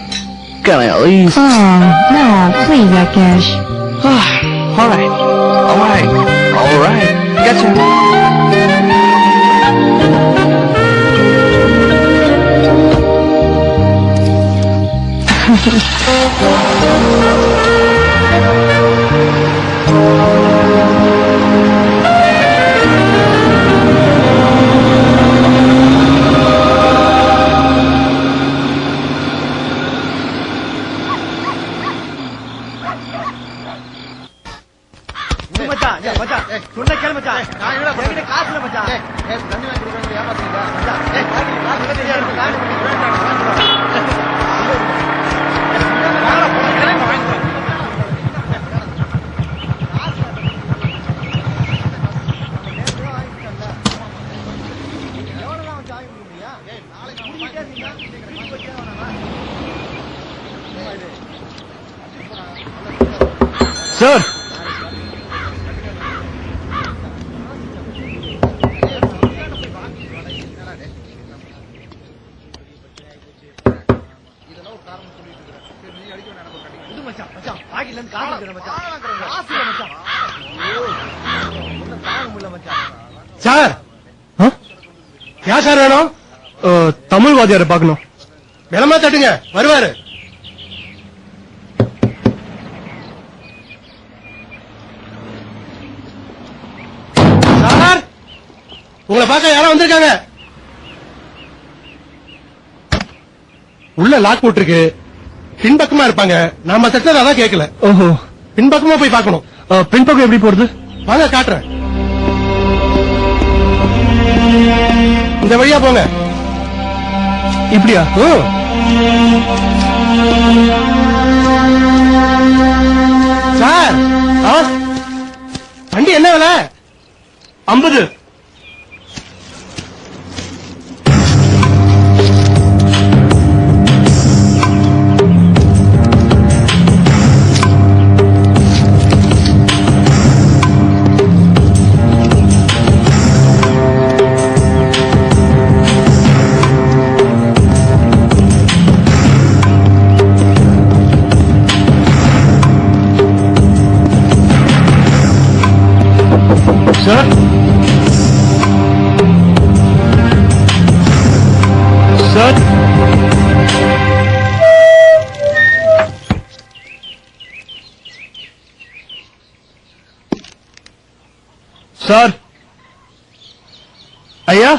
can I at least... Oh, no, please, Akash. All right. Gotcha. Sir, sir, யா sir வேணும்? தமிழ் வாத்தியாரை பார்க்கணும். விலமா தட்டுங்க, வருவாரு. Sir, உங்களை பார்க்க யாரோ வந்திருக்காங்க. உள்ள லாக் போட்டிருக்கு. பின்பக்கமா இருப்பாங்க. நாம தட்டது அதான் கேட்கல. ஓஹோ, பின்பக்கமா போய் பார்க்கணும். பின்பக்கம் எப்படி போறது? வாங்க காட்டுறேன். இந்த வழியா போங்க. இப்படியா? சார், வண்டி என்ன விலை? 50. சார், சார், சார் ஐயா